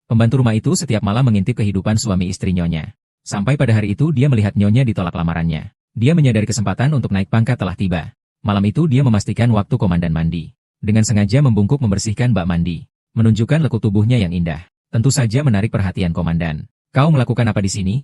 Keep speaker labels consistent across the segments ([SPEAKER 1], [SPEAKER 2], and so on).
[SPEAKER 1] Pembantu rumah itu setiap malam mengintip kehidupan suami istri Nyonya. Sampai pada hari itu dia melihat Nyonya ditolak lamarannya. Dia menyadari kesempatan untuk naik pangkat telah tiba. Malam itu dia memastikan waktu komandan mandi. Dengan sengaja membungkuk membersihkan bak mandi. Menunjukkan lekuk tubuhnya yang indah. Tentu saja menarik perhatian komandan. Kau melakukan apa di sini?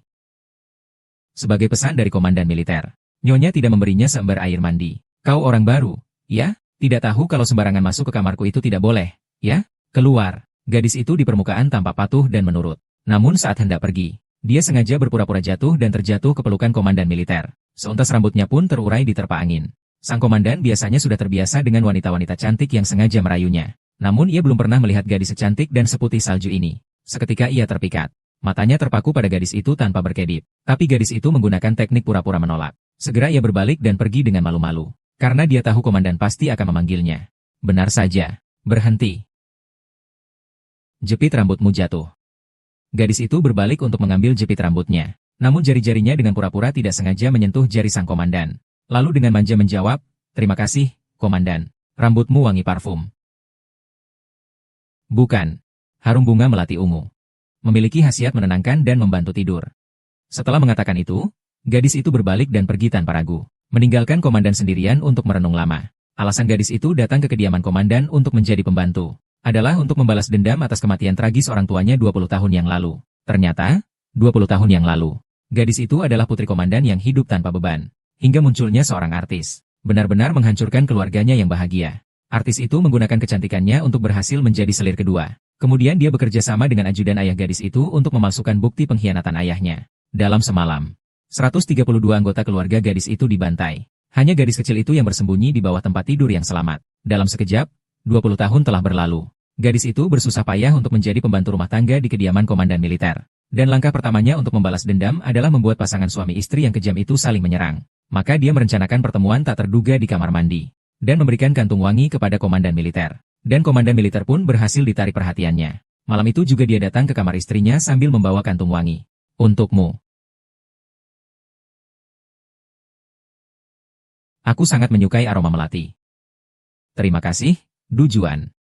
[SPEAKER 1] Sebagai pesan dari komandan militer. Nyonya tidak memberinya seember air mandi. Kau orang baru, ya? Tidak tahu kalau sembarangan masuk ke kamarku itu tidak boleh, ya? Keluar. Gadis itu di permukaan tampak patuh dan menurut. Namun saat hendak pergi, dia sengaja berpura-pura jatuh dan terjatuh ke pelukan komandan militer. Seuntas rambutnya pun terurai diterpa angin. Sang komandan biasanya sudah terbiasa dengan wanita-wanita cantik yang sengaja merayunya. Namun ia belum pernah melihat gadis secantik dan seputih salju ini. Seketika ia terpikat. Matanya terpaku pada gadis itu tanpa berkedip. Tapi gadis itu menggunakan teknik pura-pura menolak. Segera ia berbalik dan pergi dengan malu-malu. Karena dia tahu komandan pasti akan memanggilnya. Benar saja. Berhenti. Jepit rambutmu jatuh. Gadis itu berbalik untuk mengambil jepit rambutnya. Namun jari-jarinya dengan pura-pura tidak sengaja menyentuh jari sang komandan. Lalu dengan manja menjawab, "Terima kasih, komandan. Rambutmu wangi parfum." Bukan. Harum bunga melati ungu. Memiliki khasiat menenangkan dan membantu tidur. Setelah mengatakan itu, gadis itu berbalik dan pergi tanpa ragu. Meninggalkan komandan sendirian untuk merenung lama. Alasan gadis itu datang ke kediaman komandan untuk menjadi pembantu. Adalah untuk membalas dendam atas kematian tragis orang tuanya 20 tahun yang lalu. Ternyata, 20 tahun yang lalu, gadis itu adalah putri komandan yang hidup tanpa beban. Hingga munculnya seorang artis. Benar-benar menghancurkan keluarganya yang bahagia. Artis itu menggunakan kecantikannya untuk berhasil menjadi selir kedua. Kemudian dia bekerja sama dengan ajudan ayah gadis itu untuk memalsukan bukti pengkhianatan ayahnya. Dalam semalam, 132 anggota keluarga gadis itu dibantai. Hanya gadis kecil itu yang bersembunyi di bawah tempat tidur yang selamat. Dalam sekejap, 20 tahun telah berlalu. Gadis itu bersusah payah untuk menjadi pembantu rumah tangga di kediaman komandan militer. Dan langkah pertamanya untuk membalas dendam adalah membuat pasangan suami istri yang kejam itu saling menyerang. Maka dia merencanakan pertemuan tak terduga di kamar mandi. Dan memberikan kantung wangi kepada komandan militer. Dan komandan militer pun berhasil ditarik perhatiannya. Malam itu juga dia datang ke kamar istrinya sambil membawa kantung wangi. Untukmu. Aku sangat menyukai aroma melati. Terima kasih, Du Juan.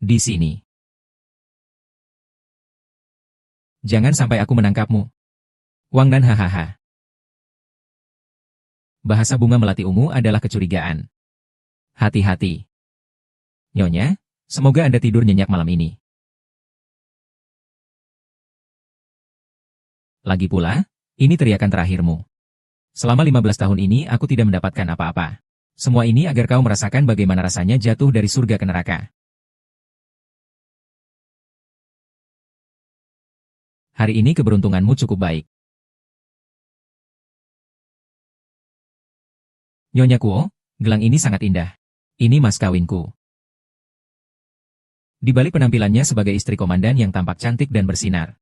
[SPEAKER 1] Di sini. Jangan sampai aku menangkapmu. Wang dan hahaha. Bahasa bunga melati ungu adalah kecurigaan. Hati-hati. Nyonya, semoga Anda tidur nyenyak malam ini. Lagi pula, ini teriakan terakhirmu. Selama 15 tahun ini aku tidak mendapatkan apa-apa. Semua ini agar kau merasakan bagaimana rasanya jatuh dari surga ke neraka. Hari ini keberuntunganmu cukup baik. Nyonya Kuo, gelang ini sangat indah. Ini mas kawinku. Di balik penampilannya sebagai istri komandan yang tampak cantik dan bersinar,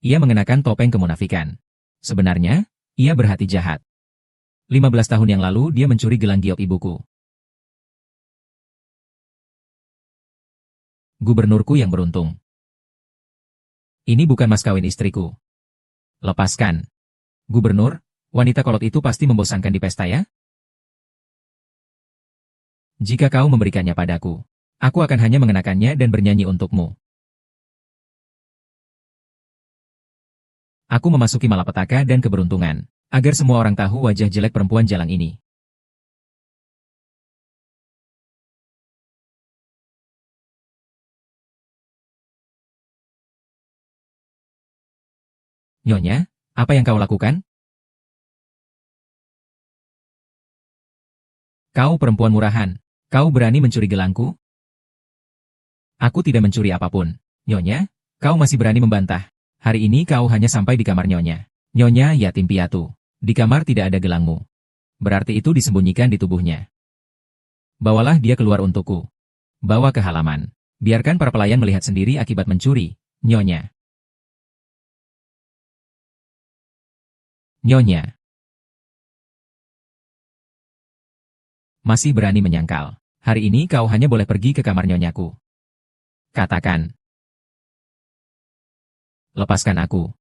[SPEAKER 1] ia mengenakan topeng kemunafikan. Sebenarnya, ia berhati jahat. 15 tahun yang lalu dia mencuri gelang giok ibuku. Gubernurku yang beruntung. Ini bukan mas kawin istriku. Lepaskan. Gubernur, wanita kolot itu pasti membosankan di pesta ya? Jika kau memberikannya padaku, aku akan hanya mengenakannya dan bernyanyi untukmu. Aku memasuki malapetaka dan keberuntungan, agar semua orang tahu wajah jelek perempuan jalang ini. Nyonya, apa yang kau lakukan? Kau perempuan murahan. Kau berani mencuri gelangku? Aku tidak mencuri apapun. Nyonya, kau masih berani membantah. Hari ini kau hanya sampai di kamar Nyonya. Nyonya yatim piatu. Di kamar tidak ada gelangmu. Berarti itu disembunyikan di tubuhnya. Bawalah dia keluar untukku. Bawa ke halaman. Biarkan para pelayan melihat sendiri akibat mencuri, Nyonya. Nyonya. Masih berani menyangkal. Hari ini kau hanya boleh pergi ke kamar Nyonyaku. Katakan. Lepaskan aku.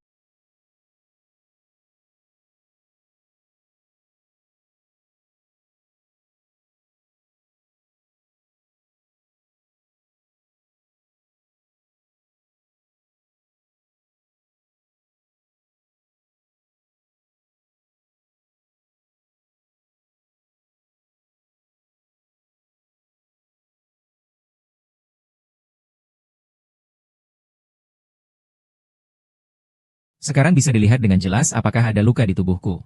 [SPEAKER 1] Sekarang bisa dilihat dengan jelas apakah ada luka di tubuhku.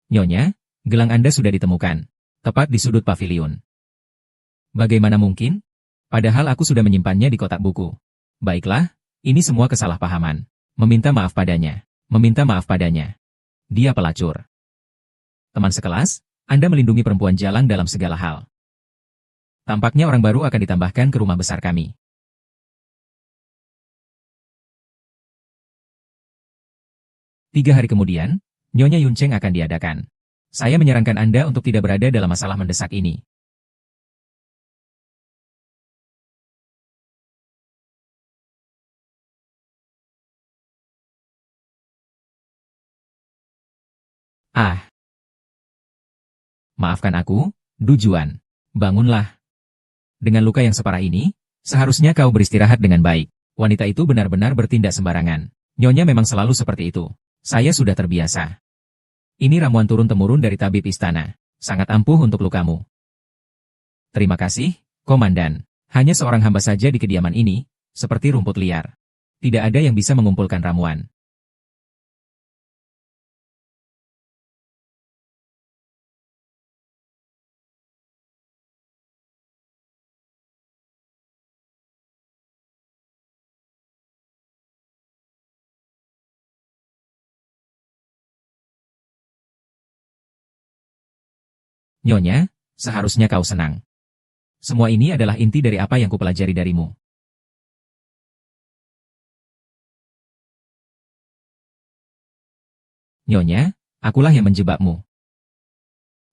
[SPEAKER 1] Nyonya, gelang Anda sudah ditemukan. Tepat di sudut pavilion. Bagaimana mungkin? Padahal aku sudah menyimpannya di kotak buku. Baiklah, ini semua kesalahpahaman. Meminta maaf padanya. Meminta maaf padanya. Dia pelacur. Teman sekelas, Anda melindungi perempuan jalang dalam segala hal. Tampaknya orang baru akan ditambahkan ke rumah besar kami. Tiga hari kemudian, Nyonya Yuncheng akan diadakan. Saya menyarankan Anda untuk tidak berada dalam masalah mendesak ini. Ah, maafkan aku, Du Juan. Bangunlah. Dengan luka yang separah ini, seharusnya kau beristirahat dengan baik. Wanita itu benar-benar bertindak sembarangan. Nyonya memang selalu seperti itu. Saya sudah terbiasa. Ini ramuan turun-temurun dari tabib istana. Sangat ampuh untuk lukamu. Terima kasih, Komandan. Hanya seorang hamba saja di kediaman ini, seperti rumput liar. Tidak ada yang bisa mengumpulkan ramuan. Nyonya, seharusnya kau senang. Semua ini adalah inti dari apa yang kupelajari darimu. Nyonya, akulah yang menjebakmu.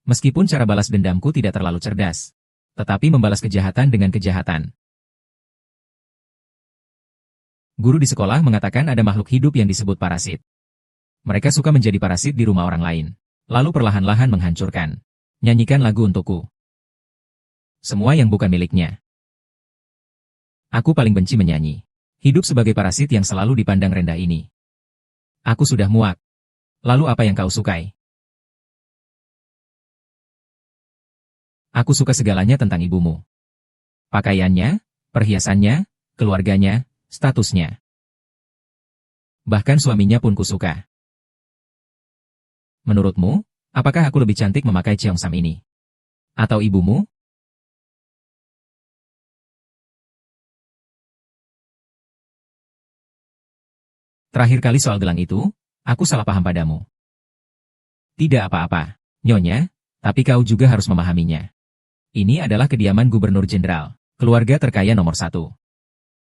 [SPEAKER 1] Meskipun cara balas dendamku tidak terlalu cerdas, tetapi membalas kejahatan dengan kejahatan. Guru di sekolah mengatakan ada makhluk hidup yang disebut parasit. Mereka suka menjadi parasit di rumah orang lain, lalu perlahan-lahan menghancurkan. Nyanyikan lagu untukku. Semua yang bukan miliknya. Aku paling benci menyanyi. Hidup sebagai parasit yang selalu dipandang rendah ini. Aku sudah muak. Lalu apa yang kau sukai? Aku suka segalanya tentang ibumu. Pakaiannya, perhiasannya, keluarganya, statusnya. Bahkan suaminya pun kusuka. Menurutmu, apakah aku lebih cantik memakai Cheongsam ini? Atau ibumu? Terakhir kali soal gelang itu, aku salah paham padamu. Tidak apa-apa, Nyonya, tapi kau juga harus memahaminya. Ini adalah kediaman Gubernur Jenderal, keluarga terkaya nomor 1.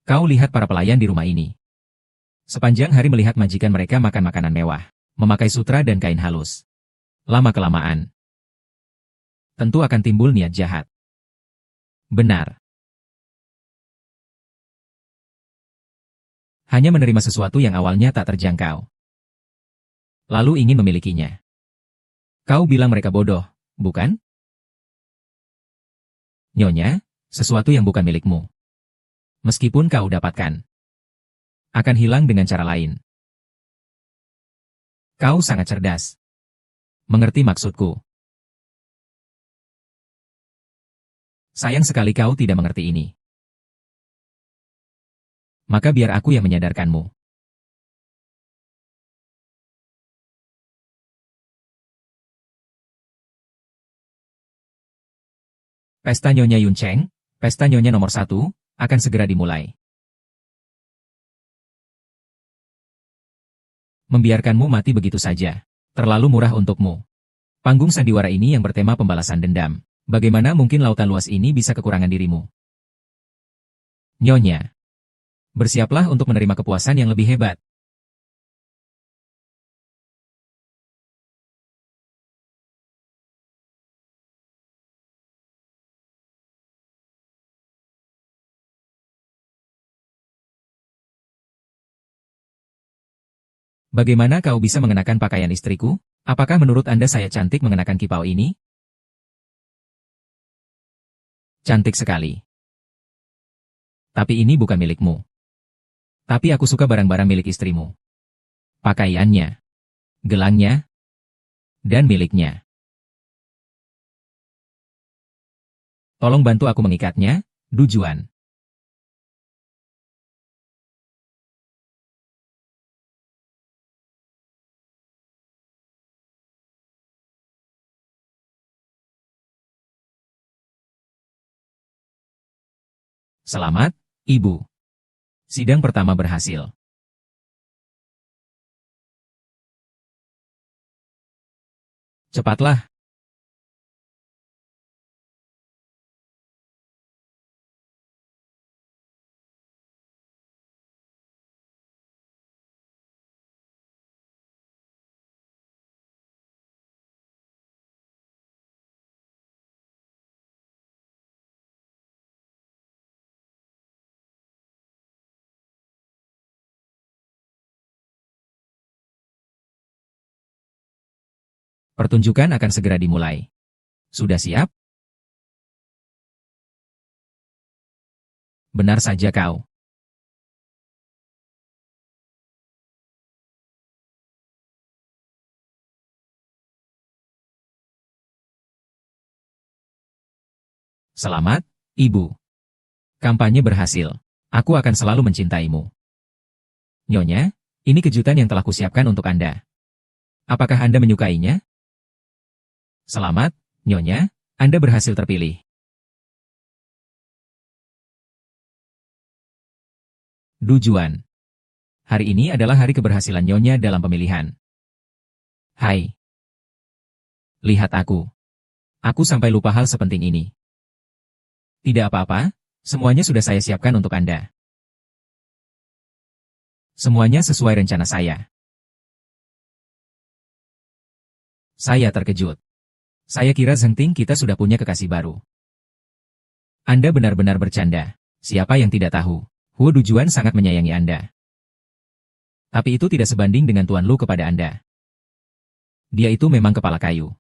[SPEAKER 1] Kau lihat para pelayan di rumah ini. Sepanjang hari melihat majikan mereka makan makanan mewah, memakai sutra dan kain halus. Lama-kelamaan, tentu akan timbul niat jahat. Benar. Hanya menerima sesuatu yang awalnya tak terjangkau. Lalu ingin memilikinya. Kau bilang mereka bodoh, bukan? Nyonya, sesuatu yang bukan milikmu. Meskipun kau dapatkan, akan hilang dengan cara lain. Kau sangat cerdas. Mengerti maksudku. Sayang sekali kau tidak mengerti ini. Maka biar aku yang menyadarkanmu. Pesta Nyonya Yuncheng, pesta Nyonya nomor 1, akan segera dimulai. Membiarkanmu mati begitu saja. Terlalu murah untukmu. Panggung sandiwara ini yang bertema pembalasan dendam. Bagaimana mungkin lautan luas ini bisa kekurangan dirimu? Nyonya. Bersiaplah untuk menerima kepuasan yang lebih hebat. Bagaimana kau bisa mengenakan pakaian istriku? Apakah menurut Anda saya cantik mengenakan kipau ini? Cantik sekali. Tapi ini bukan milikmu. Tapi aku suka barang-barang milik istrimu. Pakaiannya, gelangnya, dan miliknya. Tolong bantu aku mengikatnya, Du Juan. Selamat, Ibu. Sidang pertama berhasil. Cepatlah. Pertunjukan akan segera dimulai. Sudah siap? Benar saja kau. Selamat, Ibu. Kampanye berhasil. Aku akan selalu mencintaimu. Nyonya, ini kejutan yang telah kusiapkan untuk Anda. Apakah Anda menyukainya? Selamat, Nyonya, Anda berhasil terpilih. Du Juan. Hari ini adalah hari keberhasilan Nyonya dalam pemilihan. Hai. Lihat aku. Aku sampai lupa hal sepenting ini. Tidak apa-apa, semuanya sudah saya siapkan untuk Anda. Semuanya sesuai rencana saya. Saya terkejut. Saya kira Zheng Ting kita sudah punya kekasih baru. Anda benar-benar bercanda. Siapa yang tidak tahu? Huo Du Juan sangat menyayangi Anda. Tapi itu tidak sebanding dengan Tuan Lu kepada Anda. Dia itu memang kepala kayu.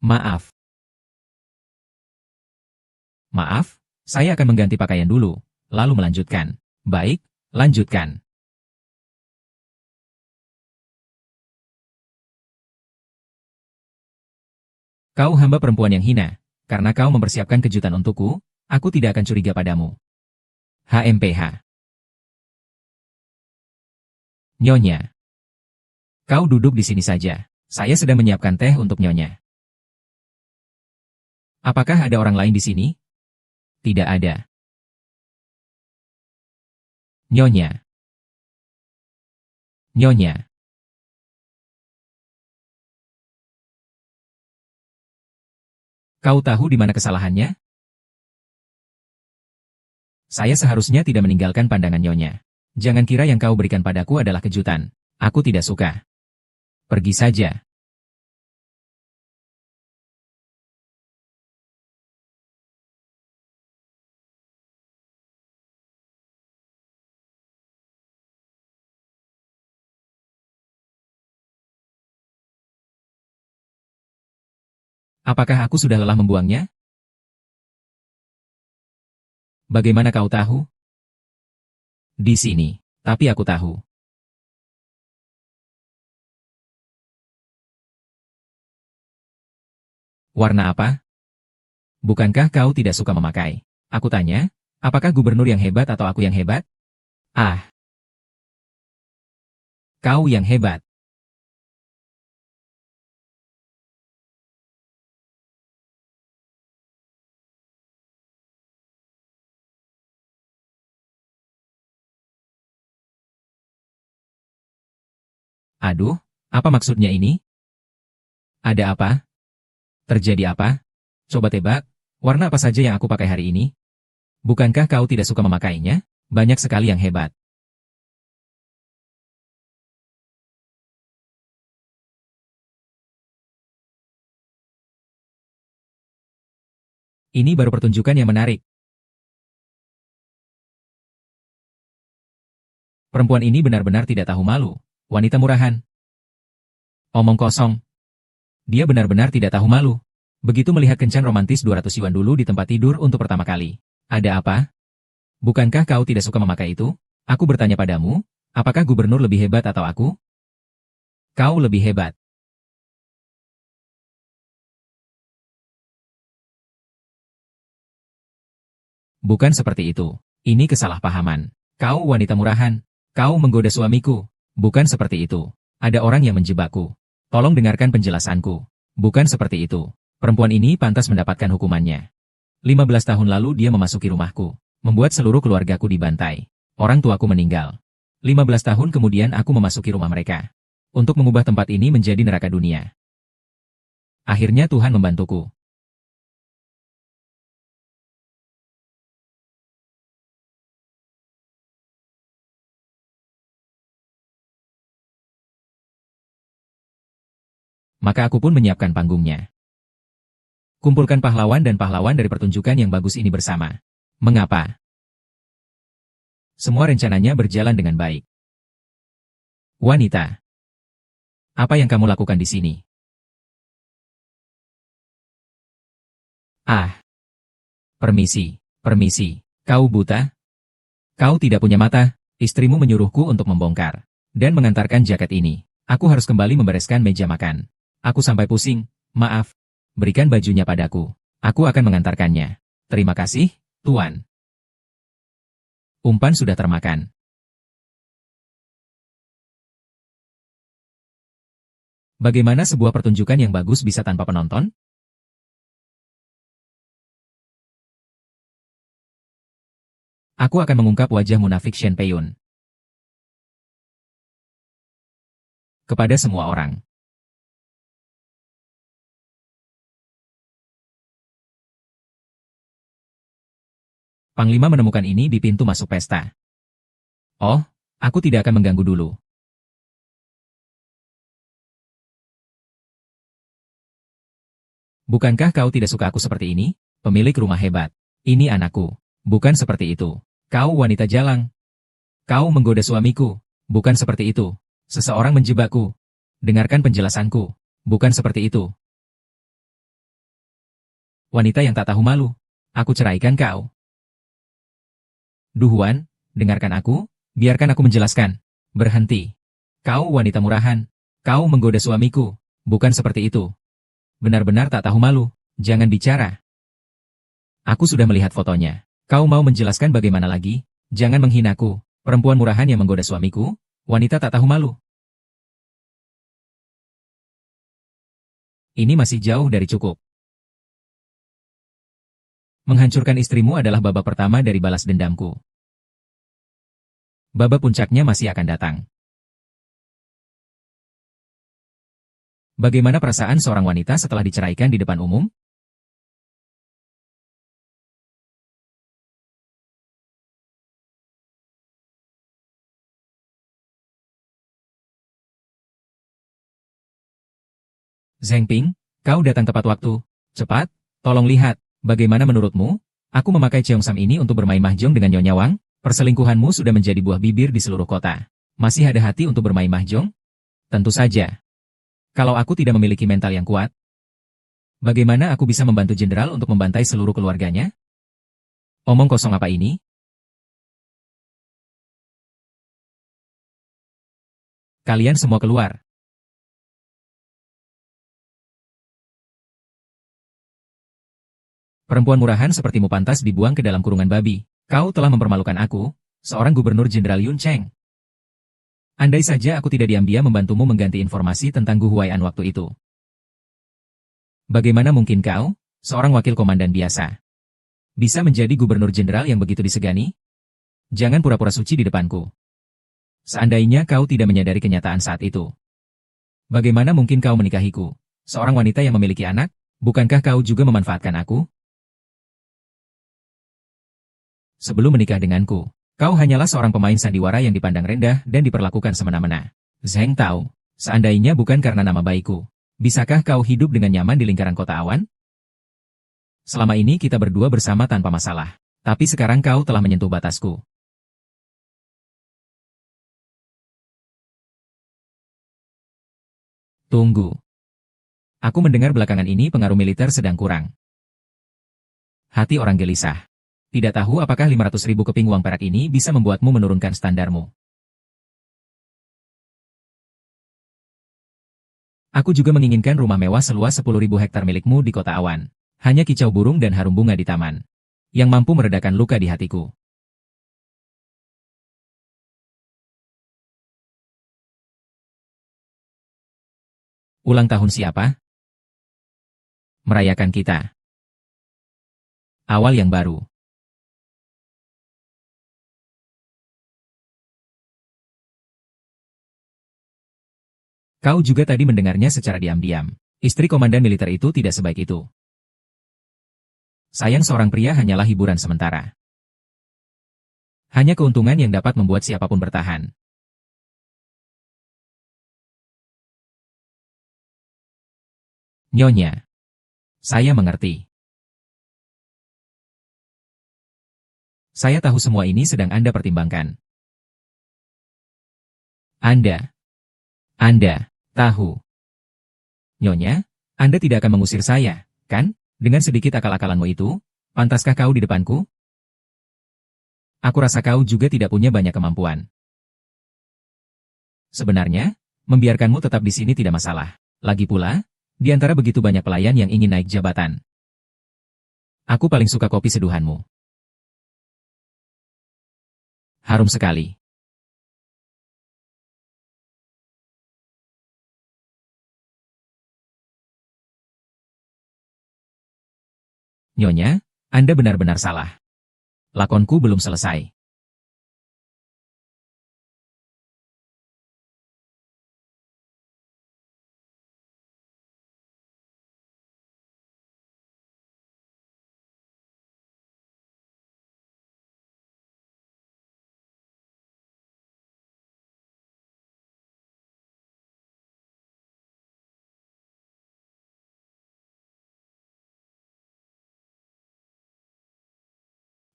[SPEAKER 1] Maaf. Maaf, saya akan mengganti pakaian dulu, lalu melanjutkan. Baik, lanjutkan. Kau hamba perempuan yang hina. Karena kau mempersiapkan kejutan untukku, aku tidak akan curiga padamu. HMPH. Nyonya. Kau duduk di sini saja. Saya sedang menyiapkan teh untuk Nyonya. Apakah ada orang lain di sini? Tidak ada. Nyonya. Nyonya. Kau tahu di mana kesalahannya? Saya seharusnya tidak meninggalkan pandangan Nyonya. Jangan kira yang kau berikan padaku adalah kejutan. Aku tidak suka. Pergi saja. Apakah aku sudah lelah membuangnya? Bagaimana kau tahu? Di sini. Tapi aku tahu. Warna apa? Bukankah kau tidak suka memakai? Aku tanya, apakah gubernur yang hebat atau aku yang hebat? Ah, kau yang hebat. Aduh, apa maksudnya ini? Ada apa? Terjadi apa? Coba tebak, warna apa saja yang aku pakai hari ini? Bukankah kau tidak suka memakainya? Banyak sekali yang hebat. Ini baru pertunjukan yang menarik. Perempuan ini benar-benar tidak tahu malu. Wanita murahan. Omong kosong. Dia benar-benar tidak tahu malu. Begitu melihat kencan romantis 200 yuan dulu di tempat tidur untuk pertama kali. Ada apa? Bukankah kau tidak suka memakai itu? Aku bertanya padamu, Apakah gubernur lebih hebat atau aku? Kau lebih hebat. Bukan seperti itu. Ini kesalahpahaman. Kau wanita murahan. Kau menggoda suamiku. Bukan seperti itu. Ada orang yang menjebakku. Tolong dengarkan penjelasanku. Bukan seperti itu. Perempuan ini pantas mendapatkan hukumannya. 15 tahun lalu dia memasuki rumahku. Membuat seluruh keluargaku dibantai. Orang tuaku meninggal. 15 tahun kemudian aku memasuki rumah mereka. Untuk mengubah tempat ini menjadi neraka dunia. Akhirnya Tuhan membantuku. Maka aku pun menyiapkan panggungnya. Kumpulkan pahlawan dan pahlawan dari pertunjukan yang bagus ini bersama. Mengapa? Semua rencananya berjalan dengan baik. Wanita. Apa yang kamu lakukan di sini? Ah. Permisi, permisi. Kau buta? Kau tidak punya mata? Istrimu menyuruhku untuk membongkar dan mengantarkan jaket ini. Aku harus kembali membereskan meja makan. Aku sampai pusing. Maaf. Berikan bajunya padaku. Aku akan mengantarkannya. Terima kasih, Tuan. Umpan sudah termakan. Bagaimana sebuah pertunjukan yang bagus bisa tanpa penonton? Aku akan mengungkap wajah munafik Shen Peiyun kepada semua orang. Panglima menemukan ini di pintu masuk pesta. Oh, aku tidak akan mengganggu dulu. Bukankah kau tidak suka aku seperti ini? Pemilik rumah hebat. Ini anakku. Bukan seperti itu. Kau wanita jalang. Kau menggoda suamiku. Bukan seperti itu. Seseorang menjebakku. Dengarkan penjelasanku. Bukan seperti itu. Wanita yang tak tahu malu. Aku ceraikan kau. Duhuan, dengarkan aku. Biarkan aku menjelaskan. Berhenti. Kau wanita murahan. Kau menggoda suamiku. Bukan seperti itu. Benar-benar tak tahu malu. Jangan bicara. Aku sudah melihat fotonya. Kau mau menjelaskan bagaimana lagi? Jangan menghinaku. Perempuan murahan yang menggoda suamiku? Wanita tak tahu malu. Ini masih jauh dari cukup. Menghancurkan istrimu adalah babak pertama dari balas dendamku. Babak puncaknya masih akan datang. Bagaimana perasaan seorang wanita setelah diceraikan di depan umum? Zheng Ping, kau datang tepat waktu. Cepat, tolong lihat. Bagaimana menurutmu? Aku memakai Cheongsam ini untuk bermain mahjong dengan Nyonya Wang? Perselingkuhanmu sudah menjadi buah bibir di seluruh kota. Masih ada hati untuk bermain mahjong? Tentu saja. Kalau aku tidak memiliki mental yang kuat, bagaimana aku bisa membantu jenderal untuk membantai seluruh keluarganya? Omong kosong apa ini? Kalian semua keluar. Perempuan murahan sepertimu pantas dibuang ke dalam kurungan babi. Kau telah mempermalukan aku, seorang gubernur jenderal Yun Cheng. Andai saja aku tidak diam-diam membantumu mengganti informasi tentang Gu Huai'an waktu itu. Bagaimana mungkin kau, seorang wakil komandan biasa, bisa menjadi gubernur jenderal yang begitu disegani? Jangan pura-pura suci di depanku. Seandainya kau tidak menyadari kenyataan saat itu. Bagaimana mungkin kau menikahiku? Seorang wanita yang memiliki anak, bukankah kau juga memanfaatkan aku? Sebelum menikah denganku, kau hanyalah seorang pemain sandiwara yang dipandang rendah dan diperlakukan semena-mena. Zheng tahu, seandainya bukan karena nama baikku, bisakah kau hidup dengan nyaman di lingkaran kota awan? Selama ini kita berdua bersama tanpa masalah, tapi sekarang kau telah menyentuh batasku. Tunggu. Aku mendengar belakangan ini pengaruh militer sedang kurang. Hati orang gelisah. Tidak tahu apakah 500.000 keping uang perak ini bisa membuatmu menurunkan standarmu. Aku juga menginginkan rumah mewah seluas 10.000 hektar milikmu di kota awan. Hanya kicau burung dan harum bunga di taman. Yang mampu meredakan luka di hatiku. Ulang tahun siapa? Merayakan kita. Awal yang baru. Kau juga tadi mendengarnya secara diam-diam. Istri komandan militer itu tidak sebaik itu. Sayang seorang pria hanyalah hiburan sementara. Hanya keuntungan yang dapat membuat siapapun bertahan. Nyonya. Saya mengerti. Saya tahu semua ini sedang Anda pertimbangkan. Anda tahu. Nyonya, Anda tidak akan mengusir saya, kan? Dengan sedikit akal-akalanmu itu, pantaskah kau di depanku? Aku rasa kau juga tidak punya banyak kemampuan. Sebenarnya, membiarkanmu tetap di sini tidak masalah. Lagi pula, di antara begitu banyak pelayan yang ingin naik jabatan, aku paling suka kopi seduhanmu. Harum sekali. Nyonya, Anda benar-benar salah. Lakonku belum selesai.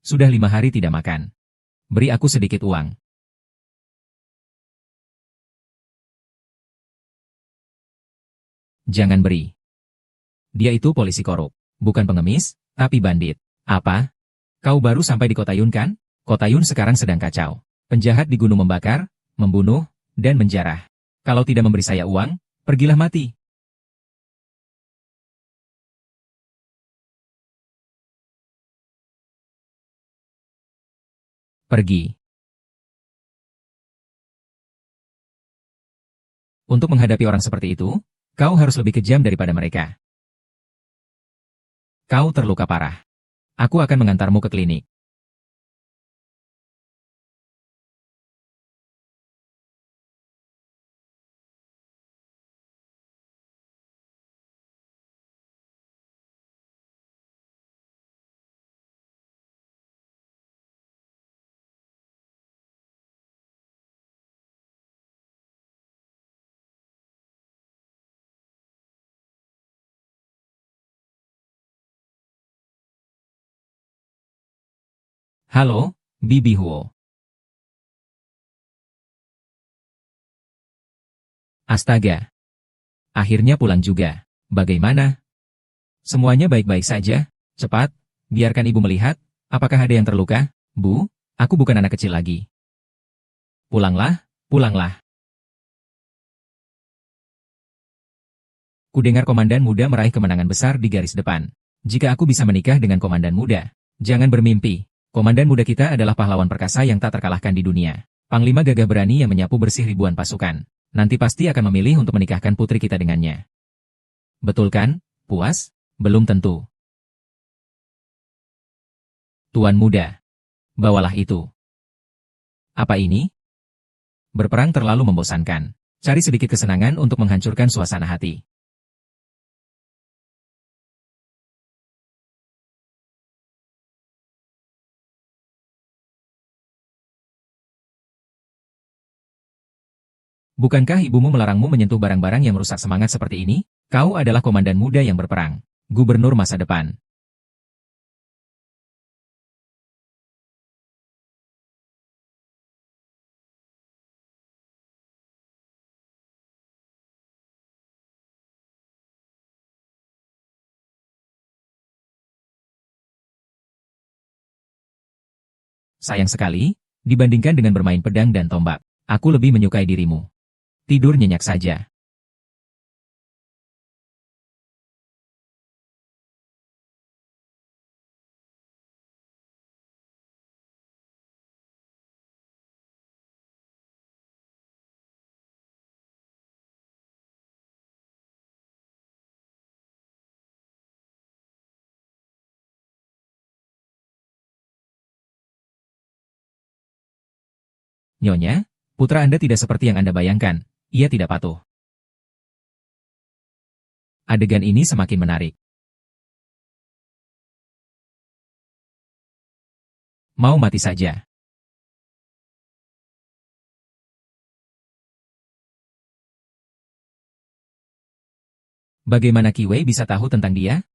[SPEAKER 1] Sudah 5 hari tidak makan. Beri aku sedikit uang. Jangan beri. Dia itu polisi korup. Bukan pengemis, tapi bandit. Apa? Kau baru sampai di Kota Yun kan? Kota Yun sekarang sedang kacau. Penjahat di gunung membakar, membunuh, dan menjarah. Kalau tidak memberi saya uang, pergilah mati. Pergi. Untuk menghadapi orang seperti itu, kau harus lebih kejam daripada mereka. Kau terluka parah. Aku akan mengantarmu ke klinik. Halo, Bibi Huo. Astaga. Akhirnya pulang juga. Bagaimana? Semuanya baik-baik saja? Cepat, biarkan ibu melihat, apakah ada yang terluka? Bu, aku bukan anak kecil lagi. Pulanglah, pulanglah. Kudengar komandan muda meraih kemenangan besar di garis depan. Jika aku bisa menikah dengan komandan muda, jangan bermimpi. Komandan muda kita adalah pahlawan perkasa yang tak terkalahkan di dunia. Panglima gagah berani yang menyapu bersih ribuan pasukan. Nanti pasti akan memilih untuk menikahkan putri kita dengannya. Betul kan? Puas? Belum tentu. Tuan muda. Bawalah itu. Apa ini? Berperang terlalu membosankan. Cari sedikit kesenangan untuk menghancurkan suasana hati. Bukankah ibumu melarangmu menyentuh barang-barang yang merusak semangat seperti ini? Kau adalah komandan muda yang berperang. Gubernur masa depan. Sayang sekali, dibandingkan dengan bermain pedang dan tombak, aku lebih menyukai dirimu. Tidur nyenyak saja. Nyonya, putra Anda tidak seperti yang Anda bayangkan. Ia tidak patuh. Adegan ini semakin menarik. Mau mati saja. Bagaimana Qi Wei bisa tahu tentang dia?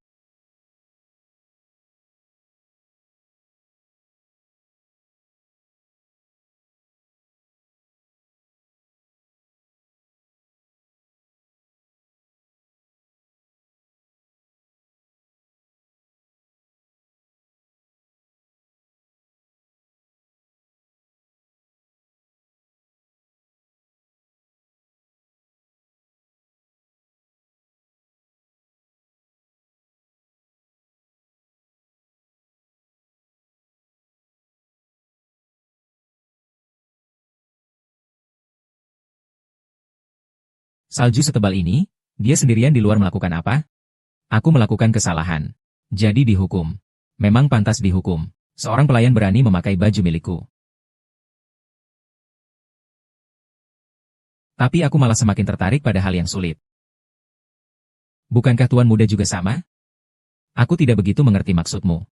[SPEAKER 1] Salju setebal ini, dia sendirian di luar melakukan apa? Aku melakukan kesalahan. Jadi dihukum. Memang pantas dihukum. Seorang pelayan berani memakai baju milikku. Tapi aku malah semakin tertarik pada hal yang sulit. Bukankah Tuan Muda juga sama? Aku tidak begitu mengerti maksudmu.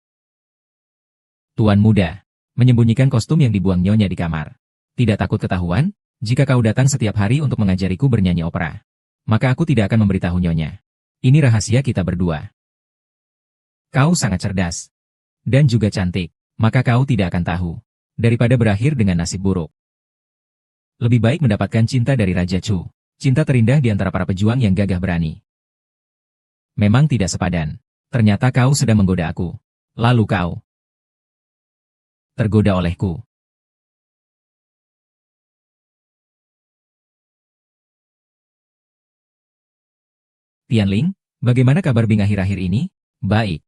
[SPEAKER 1] Tuan Muda, menyembunyikan kostum yang dibuang Nyonya di kamar. Tidak takut ketahuan? Jika kau datang setiap hari untuk mengajariku bernyanyi opera, maka aku tidak akan memberitahu Nyonya. Ini rahasia kita berdua. Kau sangat cerdas. Dan juga cantik, maka kau tidak akan tahu. Daripada berakhir dengan nasib buruk. Lebih baik mendapatkan cinta dari Raja Chu. Cinta terindah di antara para pejuang yang gagah berani. Memang tidak sepadan. Ternyata kau sedang menggoda aku. Lalu kau tergoda olehku. Tianling, bagaimana kabar Bing akhir-akhir ini? Baik.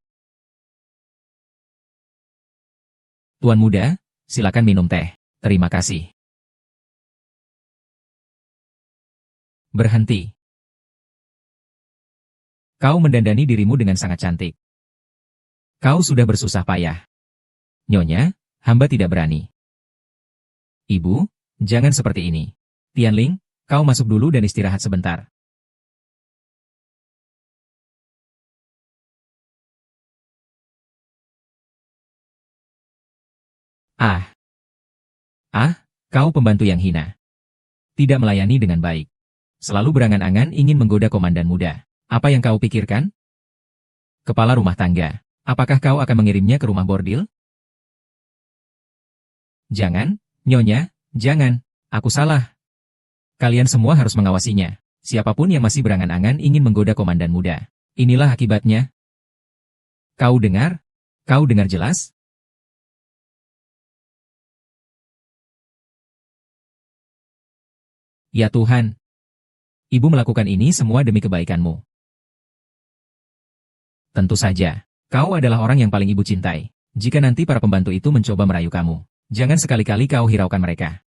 [SPEAKER 1] Tuan Muda, silakan minum teh. Terima kasih. Berhenti. Kau mendandani dirimu dengan sangat cantik. Kau sudah bersusah payah. Nyonya, hamba tidak berani. Ibu, jangan seperti ini. Tianling, kau masuk dulu dan istirahat sebentar. Ah, kau pembantu yang hina. Tidak melayani dengan baik. Selalu berangan-angan ingin menggoda komandan muda. Apa yang kau pikirkan? Kepala rumah tangga. Apakah kau akan mengirimnya ke rumah bordil? Jangan, Nyonya, jangan. Aku salah. Kalian semua harus mengawasinya. Siapapun yang masih berangan-angan ingin menggoda komandan muda. Inilah akibatnya. Kau dengar? Kau dengar jelas? Ya Tuhan. Ibu melakukan ini semua demi kebaikanmu. Tentu saja. Kau adalah orang yang paling ibu cintai. Jika nanti para pembantu itu mencoba merayu kamu, jangan sekali-kali kau hiraukan mereka.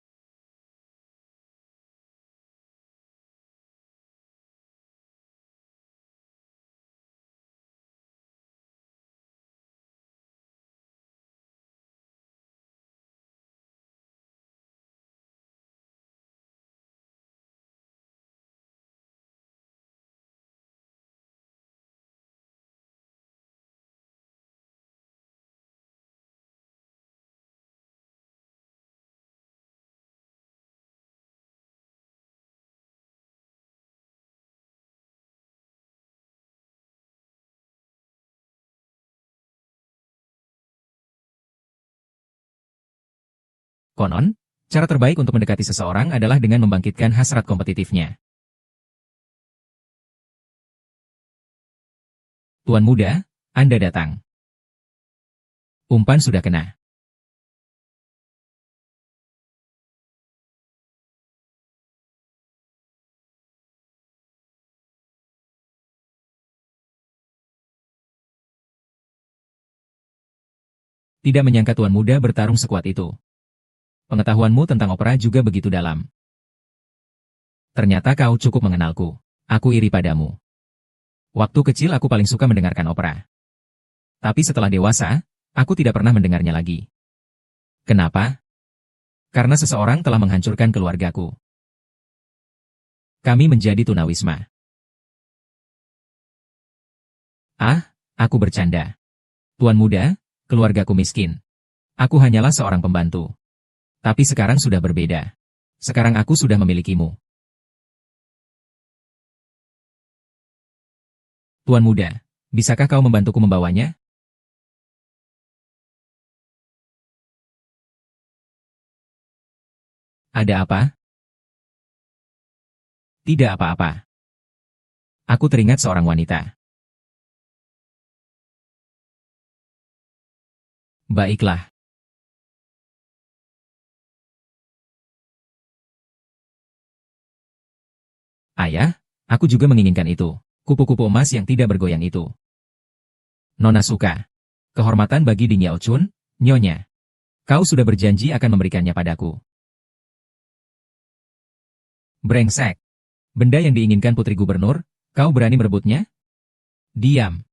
[SPEAKER 1] Konon, cara terbaik untuk mendekati seseorang adalah dengan membangkitkan hasrat kompetitifnya. Tuan Muda, Anda datang. Umpan sudah kena. Tidak menyangka Tuan Muda bertarung sekuat itu. Pengetahuanmu tentang opera juga begitu dalam. Ternyata kau cukup mengenalku. Aku iri padamu. Waktu kecil aku paling suka mendengarkan opera. Tapi setelah dewasa, aku tidak pernah mendengarnya lagi. Kenapa? Karena seseorang telah menghancurkan keluargaku. Kami menjadi tunawisma. Ah, aku bercanda. Tuan muda, keluargaku miskin. Aku hanyalah seorang pembantu. Tapi sekarang sudah berbeda. Sekarang aku sudah memilikimu. Tuan muda, bisakah kau membantuku membawanya? Ada apa? Tidak apa-apa. Aku teringat seorang wanita. Baiklah. Ayah, aku juga menginginkan itu. Kupu-kupu emas yang tidak bergoyang itu. Nona suka. Kehormatan bagi Ding Yao Chun, Nyonya. Kau sudah berjanji akan memberikannya padaku. Brengsek. Benda yang diinginkan putri gubernur, kau berani merebutnya? Diam.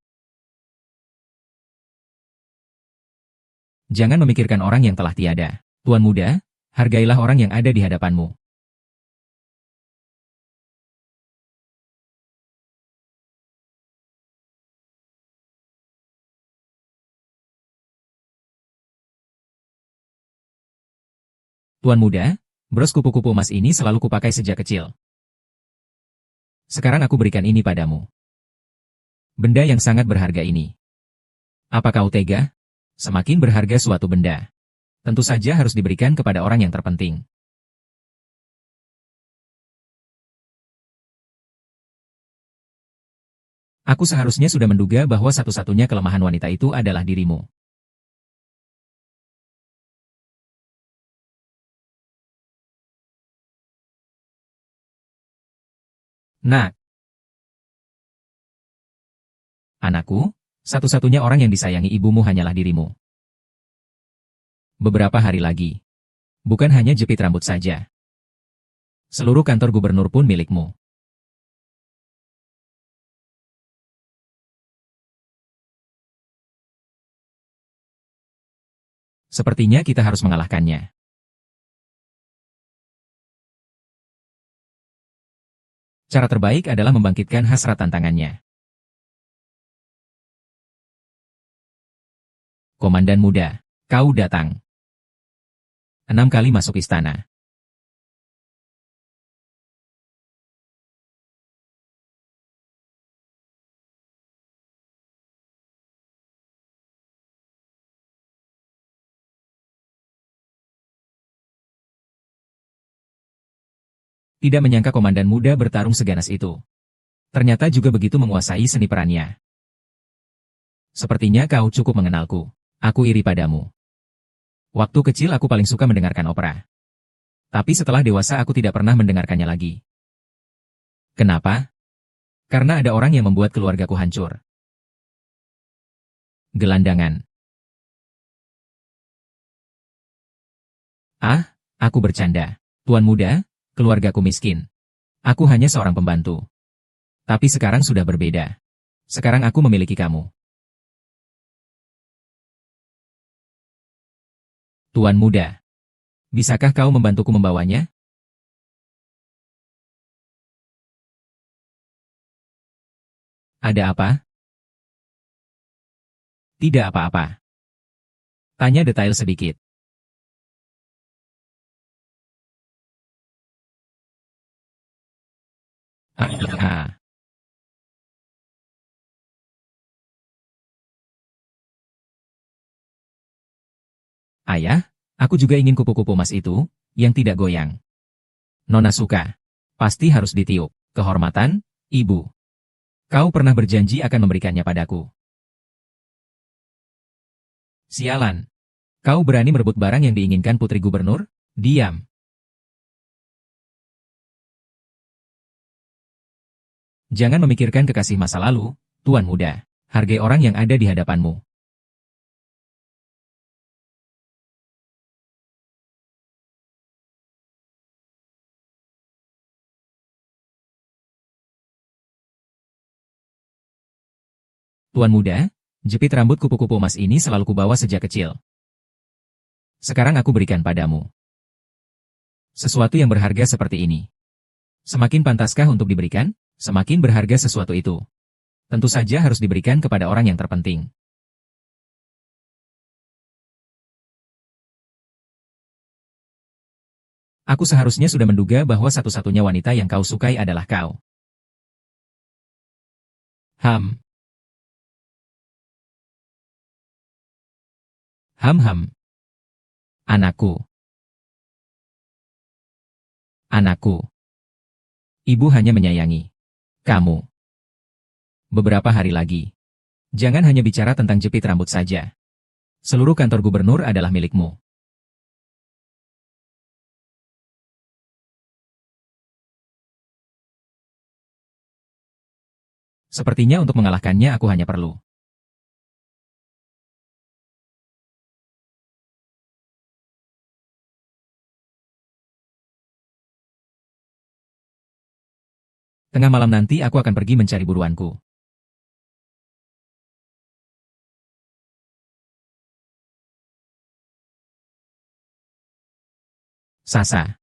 [SPEAKER 1] Jangan memikirkan orang yang telah tiada. Tuan muda, hargailah orang yang ada di hadapanmu. Tuan muda, bros kupu-kupu emas ini selalu kupakai sejak kecil. Sekarang aku berikan ini padamu. Benda yang sangat berharga ini. Apa kau tega? Semakin berharga suatu benda, tentu saja harus diberikan kepada orang yang terpenting. Aku seharusnya sudah menduga bahwa satu-satunya kelemahan wanita itu adalah dirimu. Nak, anakku, satu-satunya orang yang disayangi ibumu hanyalah dirimu. Beberapa hari lagi. Bukan hanya jepit rambut saja. Seluruh kantor gubernur pun milikmu. Sepertinya kita harus mengalahkannya. Cara terbaik adalah membangkitkan hasrat tantangannya. Komandan muda, kau datang. 6 kali masuk istana. Tidak menyangka komandan muda bertarung seganas itu. Ternyata juga begitu menguasai seni perannya. Sepertinya kau cukup mengenalku. Aku iri padamu. Waktu kecil aku paling suka mendengarkan opera. Tapi setelah dewasa aku tidak pernah mendengarkannya lagi. Kenapa? Karena ada orang yang membuat keluargaku hancur. Gelandangan. Ah, aku bercanda. Tuan muda, keluargaku miskin. Aku hanya seorang pembantu. Tapi sekarang sudah berbeda. Sekarang aku memiliki kamu. Tuan muda, bisakah kau membantuku membawanya? Ada apa? Tidak apa-apa. Tanya detail sedikit. Ah, ayah, aku juga ingin kupu-kupu emas itu, yang tidak goyang. Nona suka. Pasti harus ditiup. Kehormatan, ibu. Kau pernah berjanji akan memberikannya padaku. Sialan. Kau berani merebut barang yang diinginkan putri gubernur? Diam. Jangan memikirkan kekasih masa lalu, tuan muda. Hargai orang yang ada di hadapanmu. Tuan muda, jepit rambut kupu-kupu emas ini selalu kubawa sejak kecil. Sekarang aku berikan padamu. Sesuatu yang berharga seperti ini. Semakin pantaskah untuk diberikan? Semakin berharga sesuatu itu. Tentu saja harus diberikan kepada orang yang terpenting. Aku seharusnya sudah menduga bahwa satu-satunya wanita yang kau sukai adalah kau. Ham. Ham. Anakku. Anakku. Ibu hanya menyayangi kamu. Beberapa hari lagi. Jangan hanya bicara tentang jepit rambut saja. Seluruh kantor gubernur adalah milikmu. Sepertinya untuk mengalahkannya aku hanya perlu tengah malam nanti aku akan pergi mencari buruanku. Sasa.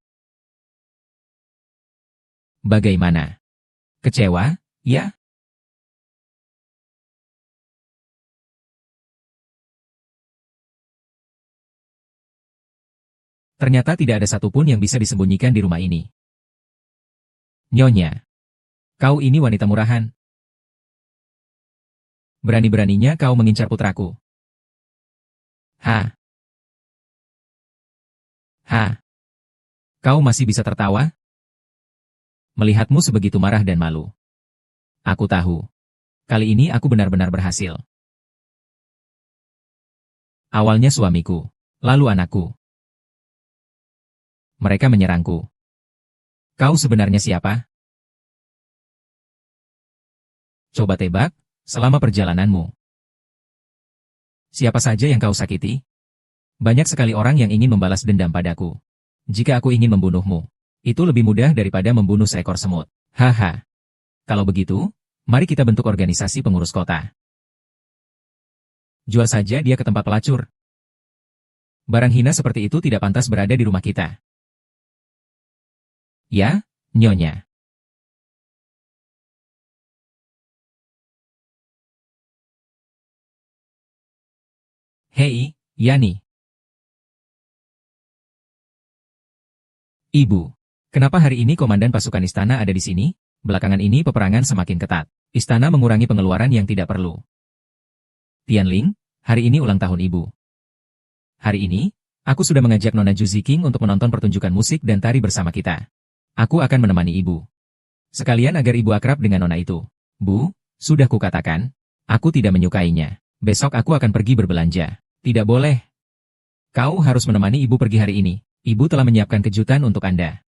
[SPEAKER 1] Bagaimana? Kecewa, ya? Ternyata tidak ada satupun yang bisa disembunyikan di rumah ini. Nyonya. Kau ini wanita murahan. Berani-beraninya kau mengincar putraku. Ha. Ha. Kau masih bisa tertawa? Melihatmu sebegitu marah dan malu. Aku tahu. Kali ini aku benar-benar berhasil. Awalnya suamiku, lalu anakku. Mereka menyerangku. Kau sebenarnya siapa? Coba tebak, selama perjalananmu. Siapa saja yang kau sakiti? Banyak sekali orang yang ingin membalas dendam padaku. Jika aku ingin membunuhmu, itu lebih mudah daripada membunuh seekor semut. Haha. Kalau begitu, mari kita bentuk organisasi pengurus kota. Jual saja dia ke tempat pelacur. Barang hina seperti itu tidak pantas berada di rumah kita. Ya, Nyonya. Hei, Yani. Ibu. Kenapa hari ini komandan pasukan istana ada di sini? Belakangan ini peperangan semakin ketat. Istana mengurangi pengeluaran yang tidak perlu. Tianling, hari ini ulang tahun ibu. Hari ini, aku sudah mengajak Nona Juzi King untuk menonton pertunjukan musik dan tari bersama kita. Aku akan menemani ibu. Sekalian agar ibu akrab dengan Nona itu. Bu, sudah kukatakan, aku tidak menyukainya. Besok aku akan pergi berbelanja. Tidak boleh. Kau harus menemani ibu pergi hari ini. Ibu telah menyiapkan kejutan untuk Anda.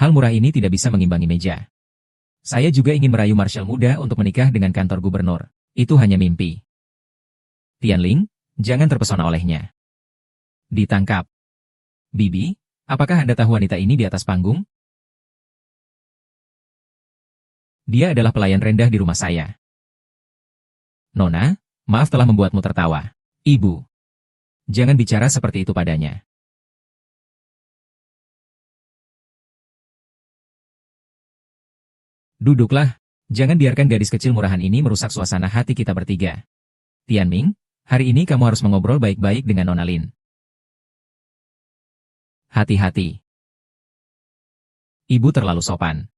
[SPEAKER 1] Hal murah ini tidak bisa mengimbangi meja. Saya juga ingin merayu Marshal muda untuk menikah dengan kantor gubernur. Itu hanya mimpi. Tianling, jangan terpesona olehnya. Ditangkap. Bibi, apakah Anda tahu wanita ini di atas panggung? Dia adalah pelayan rendah di rumah saya. Nona, maaf telah membuatmu tertawa. Ibu, jangan bicara seperti itu padanya. Duduklah, jangan biarkan gadis kecil murahan ini merusak suasana hati kita bertiga. Tianming, hari ini kamu harus mengobrol baik-baik dengan Nona Lin. Hati-hati. Ibu terlalu sopan.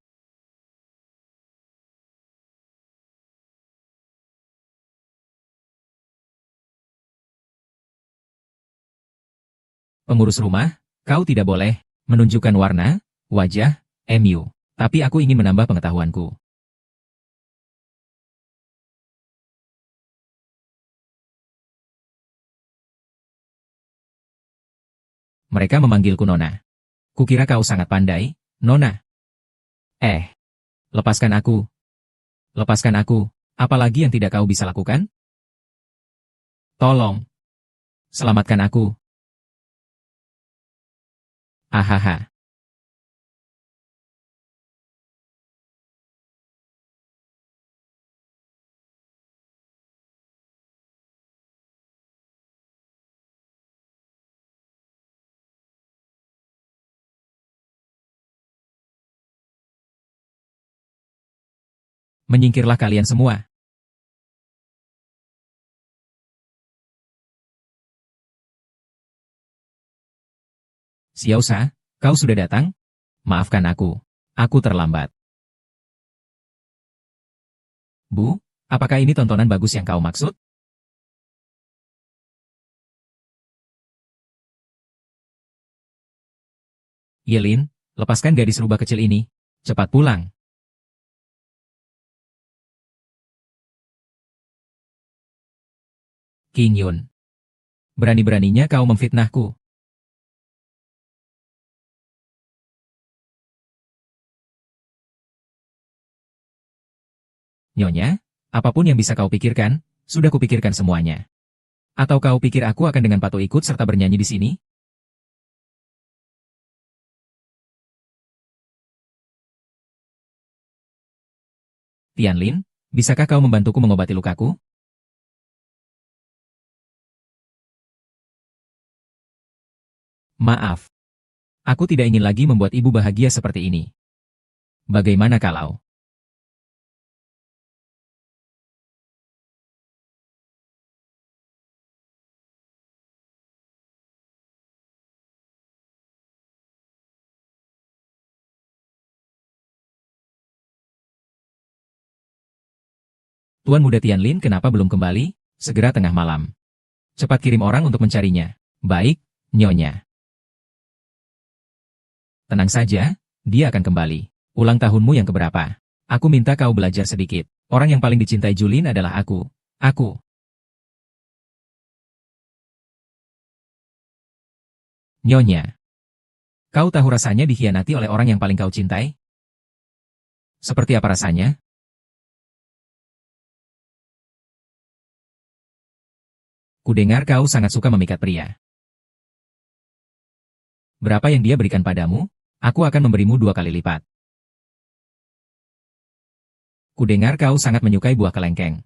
[SPEAKER 1] Pengurus rumah, kau tidak boleh menunjukkan warna, wajah, MU. Tapi aku ingin menambah pengetahuanku. Mereka memanggilku Nona. Kukira kau sangat pandai, Nona. Lepaskan aku. Lepaskan aku. Apalagi yang tidak kau bisa lakukan? Tolong. Selamatkan aku. Ahaha. Menyingkirlah kalian semua. Xiaosha, kau sudah datang? Maafkan aku. Aku terlambat. Bu, apakah ini tontonan bagus yang kau maksud? Yelin, lepaskan gadis rubah kecil ini. Cepat pulang. Qing Yun. Berani-beraninya kau memfitnahku. Nyonya, apapun yang bisa kau pikirkan, sudah kupikirkan semuanya. Atau kau pikir aku akan dengan patuh ikut serta bernyanyi di sini? Tianlin, bisakah kau membantuku mengobati lukaku? Maaf. Aku tidak ingin lagi membuat ibu bahagia seperti ini. Bagaimana kalau... Tuan Muda Tianlin kenapa belum kembali? Segera tengah malam. Cepat kirim orang untuk mencarinya. Baik, Nyonya. Tenang saja, dia akan kembali. Ulang tahunmu yang keberapa? Aku minta kau belajar sedikit. Orang yang paling dicintai Julin adalah aku. Aku. Nyonya. Kau tahu rasanya dikhianati oleh orang yang paling kau cintai? Seperti apa rasanya? Kudengar kau sangat suka memikat pria. Berapa yang dia berikan padamu? Aku akan memberimu 2 kali lipat. Kudengar kau sangat menyukai buah kelengkeng.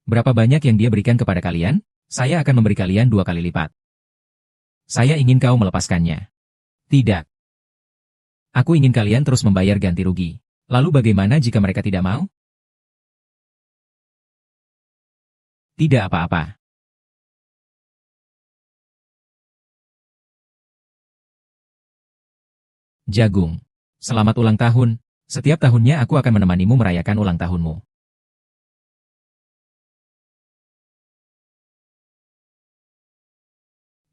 [SPEAKER 1] Berapa banyak yang dia berikan kepada kalian? Saya akan memberi kalian 2 kali lipat. Saya ingin kau melepaskannya. Tidak. Aku ingin kalian terus membayar ganti rugi. Lalu bagaimana jika mereka tidak mau? Tidak apa-apa. Jagung. Selamat ulang tahun. Setiap tahunnya aku akan menemanimu merayakan ulang tahunmu.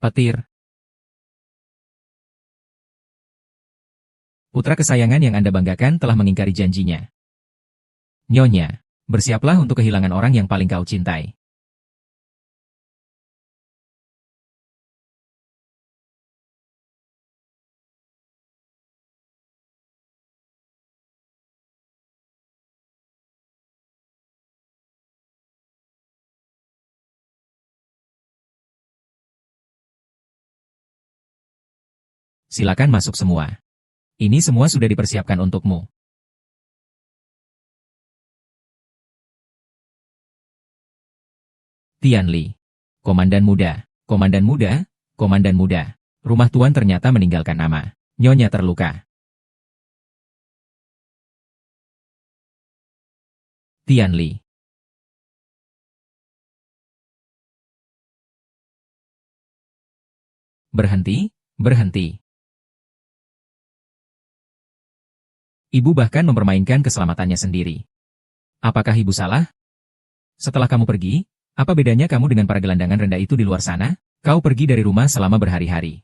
[SPEAKER 1] Petir. Putra kesayangan yang Anda banggakan telah mengingkari janjinya. Nyonya, bersiaplah untuk kehilangan orang yang paling kau cintai. Silakan masuk semua. Ini semua sudah dipersiapkan untukmu. Tianli. Komandan muda, komandan muda, komandan muda. Rumah tuan ternyata meninggalkan nama. Nyonya terluka. Tianli. Berhenti, berhenti. Ibu bahkan mempermainkan keselamatannya sendiri. Apakah ibu salah? Setelah kamu pergi, apa bedanya kamu dengan para gelandangan rendah itu di luar sana? Kau pergi dari rumah selama berhari-hari.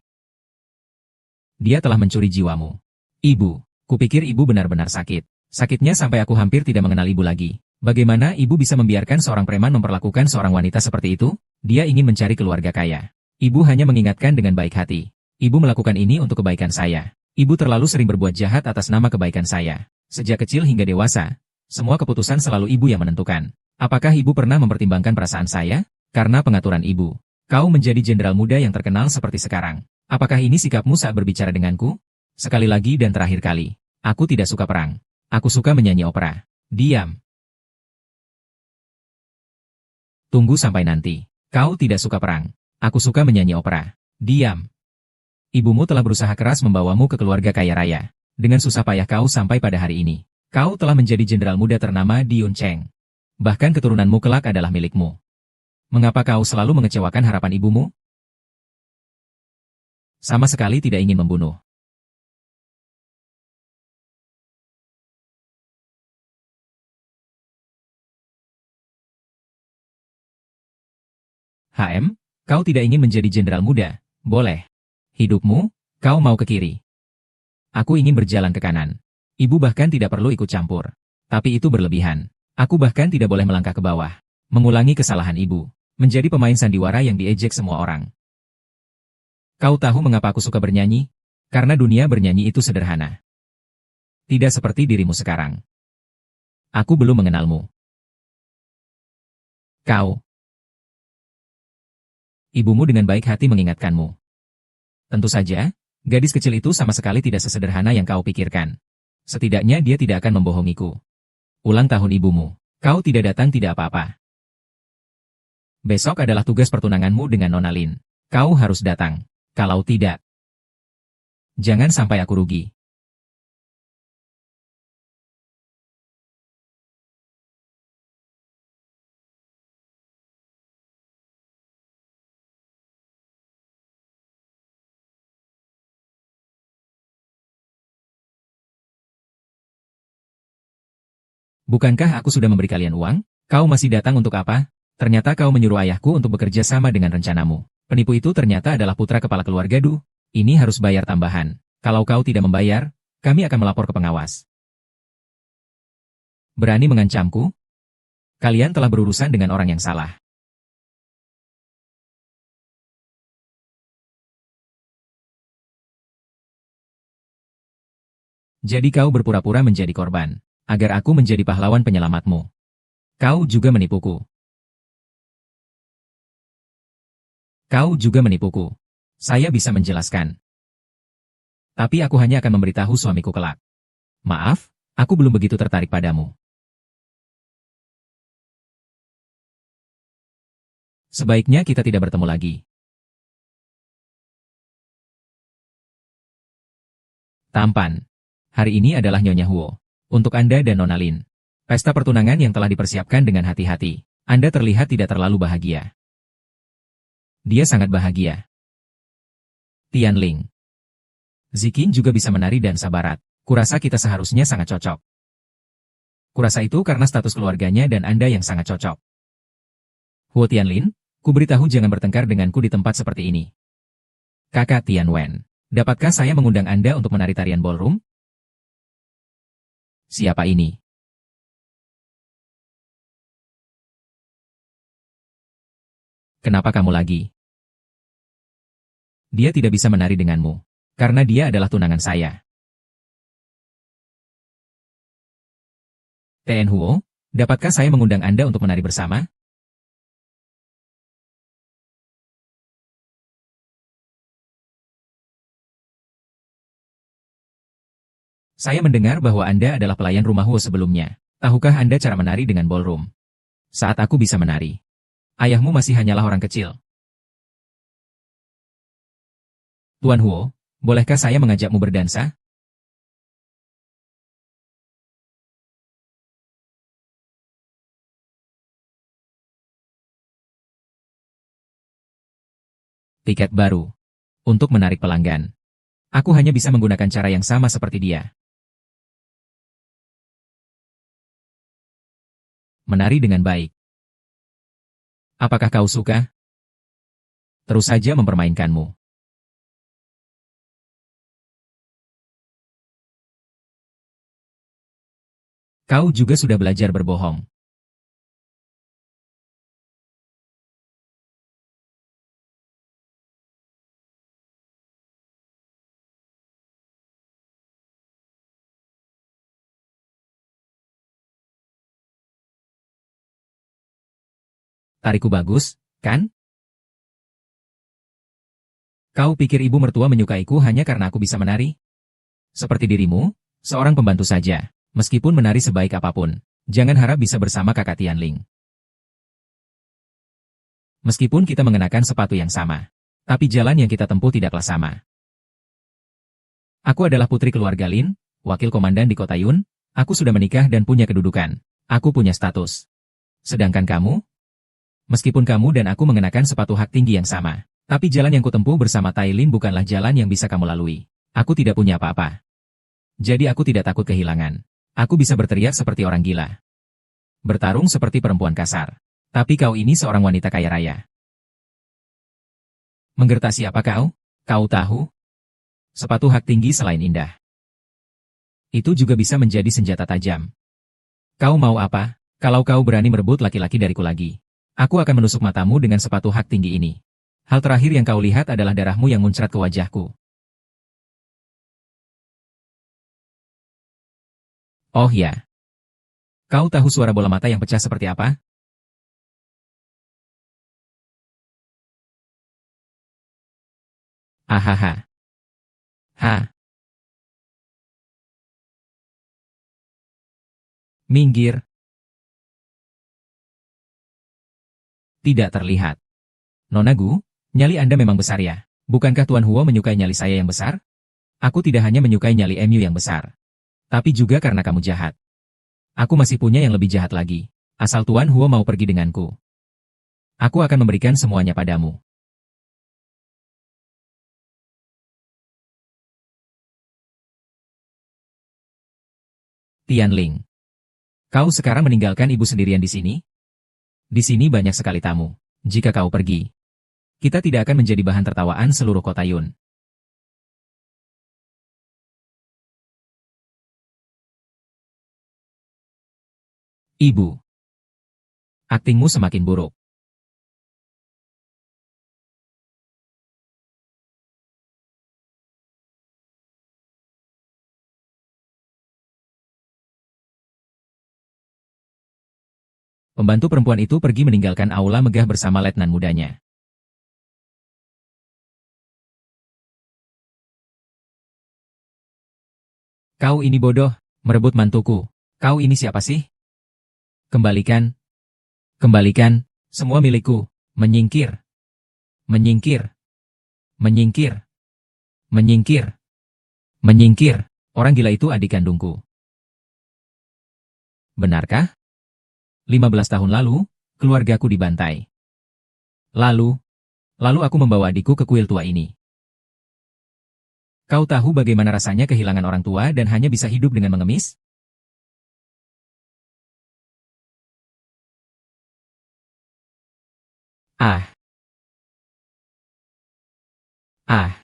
[SPEAKER 1] Dia telah mencuri jiwamu. Ibu, kupikir ibu benar-benar sakit. Sakitnya sampai aku hampir tidak mengenal ibu lagi. Bagaimana ibu bisa membiarkan seorang preman memperlakukan seorang wanita seperti itu? Dia ingin mencari keluarga kaya. Ibu hanya mengingatkan dengan baik hati. Ibu melakukan ini untuk kebaikan saya. Ibu terlalu sering berbuat jahat atas nama kebaikan saya. Sejak kecil hingga dewasa, semua keputusan selalu ibu yang menentukan. Apakah ibu pernah mempertimbangkan perasaan saya? Karena pengaturan ibu, kau menjadi jenderal muda yang terkenal seperti sekarang. Apakah ini sikapmu saat berbicara denganku? Sekali lagi dan terakhir kali, aku tidak suka perang. Aku suka menyanyi opera. Diam. Tunggu sampai nanti. Kau tidak suka perang. Aku suka menyanyi opera. Diam. Ibumu telah berusaha keras membawamu ke keluarga kaya raya. Dengan susah payah kau sampai pada hari ini. Kau telah menjadi jenderal muda ternama di Yuncheng. Bahkan keturunanmu kelak adalah milikmu. Mengapa kau selalu mengecewakan harapan ibumu? Sama sekali tidak ingin membunuh. Kau tidak ingin menjadi jenderal muda? Boleh. Hidupmu, kau mau ke kiri. Aku ingin berjalan ke kanan. Ibu bahkan tidak perlu ikut campur. Tapi itu berlebihan. Aku bahkan tidak boleh melangkah ke bawah. Mengulangi kesalahan ibu. Menjadi pemain sandiwara yang diejek semua orang. Kau tahu mengapa aku suka bernyanyi? Karena dunia bernyanyi itu sederhana. Tidak seperti dirimu sekarang. Aku belum mengenalmu. Kau. Ibumu dengan baik hati mengingatkanmu. Tentu saja, gadis kecil itu sama sekali tidak sesederhana yang kau pikirkan. Setidaknya dia tidak akan membohongiku. Ulang tahun ibumu. Kau tidak datang tidak apa-apa. Besok adalah tugas pertunanganmu dengan Nona Lin. Kau harus datang. Kalau tidak, jangan sampai aku rugi. Bukankah aku sudah memberi kalian uang? Kau masih datang untuk apa? Ternyata kau menyuruh ayahku untuk bekerja sama dengan rencanamu. Penipu itu ternyata adalah putra kepala keluarga Du. Ini harus bayar tambahan. Kalau kau tidak membayar, kami akan melapor ke pengawas. Berani mengancamku? Kalian telah berurusan dengan orang yang salah. Jadi kau berpura-pura menjadi korban, agar aku menjadi pahlawan penyelamatmu. Kau juga menipuku. Kau juga menipuku. Saya bisa menjelaskan. Tapi aku hanya akan memberitahu suamiku kelak. Maaf, aku belum begitu tertarik padamu. Sebaiknya kita tidak bertemu lagi. Tampan. Hari ini adalah Nyonya Huo. Untuk Anda dan Nona Lin. Pesta pertunangan yang telah dipersiapkan dengan hati-hati. Anda terlihat tidak terlalu bahagia. Dia sangat bahagia. Tianling. Zikin juga bisa menari dan sabarat. Kurasa kita seharusnya sangat cocok. Kurasa itu karena status keluarganya dan Anda yang sangat cocok. Huo Tianlin, ku beritahu jangan bertengkar denganku di tempat seperti ini. Kakak Tianwen, dapatkah saya mengundang Anda untuk menari tarian ballroom? Siapa ini? Kenapa kamu lagi? Dia tidak bisa menari denganmu. Karena dia adalah tunangan saya. Tien Huo, dapatkah saya mengundang Anda untuk menari bersama? Saya mendengar bahwa Anda adalah pelayan rumah Huo sebelumnya. Tahukah Anda cara menari dengan ballroom? Saat aku bisa menari. Ayahmu masih hanyalah orang kecil. Tuan Huo, bolehkah saya mengajakmu berdansa? Tiket baru. Untuk menarik pelanggan. Aku hanya bisa menggunakan cara yang sama seperti dia. Menari dengan baik. Apakah kau suka? Terus saja mempermainkanmu. Kau juga sudah belajar berbohong. Tariku bagus, kan? Kau pikir ibu mertua menyukaiku hanya karena aku bisa menari? Seperti dirimu, seorang pembantu saja, meskipun menari sebaik apapun, jangan harap bisa bersama kakak Tianling. Meskipun kita mengenakan sepatu yang sama, tapi jalan yang kita tempuh tidaklah sama. Aku adalah putri keluarga Lin, wakil komandan di kota Yun, aku sudah menikah dan punya kedudukan, aku punya status. Sedangkan kamu? Meskipun kamu dan aku mengenakan sepatu hak tinggi yang sama, tapi jalan yang kutempuh bersama Tai Lin bukanlah jalan yang bisa kamu lalui. Aku tidak punya apa-apa. Jadi aku tidak takut kehilangan. Aku bisa berteriak seperti orang gila. Bertarung seperti perempuan kasar. Tapi kau ini seorang wanita kaya raya. Menggertak siapa kau? Kau tahu? Sepatu hak tinggi selain indah, itu juga bisa menjadi senjata tajam. Kau mau apa? Kalau kau berani merebut laki-laki dariku lagi, aku akan menusuk matamu dengan sepatu hak tinggi ini. Hal terakhir yang kau lihat adalah darahmu yang muncrat ke wajahku. Oh ya. Kau tahu suara bola mata yang pecah seperti apa? Ahaha. Ha. Minggir. Tidak terlihat. Nona Gu, nyali Anda memang besar ya? Bukankah Tuan Huo menyukai nyali saya yang besar? Aku tidak hanya menyukai nyali MU yang besar, tapi juga karena kamu jahat. Aku masih punya yang lebih jahat lagi. Asal Tuan Huo mau pergi denganku, aku akan memberikan semuanya padamu. Tianling, kau sekarang meninggalkan ibu sendirian di sini? Di sini banyak sekali tamu. Jika kau pergi, kita tidak akan menjadi bahan tertawaan seluruh kota Yun. Ibu, aktingmu semakin buruk. Pembantu perempuan itu pergi meninggalkan aula megah bersama letnan mudanya. Kau ini bodoh, merebut mantuku. Kau ini siapa sih? Kembalikan. Kembalikan, semua milikku. Menyingkir. Menyingkir. Menyingkir. Menyingkir. Menyingkir. Orang gila itu adik kandungku. Benarkah? 15 tahun lalu, keluargaku dibantai. Lalu aku membawa adikku ke kuil tua ini. Kau tahu bagaimana rasanya kehilangan orang tua dan hanya bisa hidup dengan mengemis? Ah,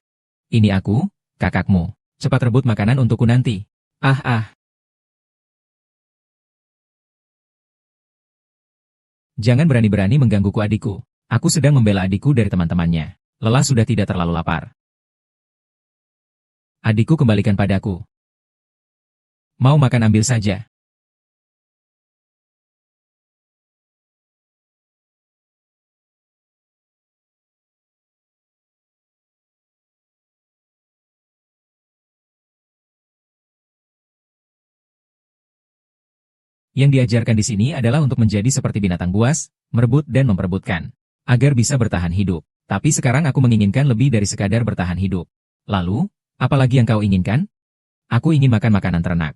[SPEAKER 1] ini aku, kakakmu. Cepat rebut makanan untukku nanti. Ah. Jangan berani-berani menggangguku adikku. Aku sedang membela adikku dari teman-temannya. Lelah sudah tidak terlalu lapar. Adikku kembalikan padaku. Mau makan ambil saja. Yang diajarkan di sini adalah untuk menjadi seperti binatang buas, merebut dan memperebutkan, agar bisa bertahan hidup. Tapi sekarang aku menginginkan lebih dari sekadar bertahan hidup. Lalu, apalagi yang kau inginkan? Aku ingin makan makanan ternak,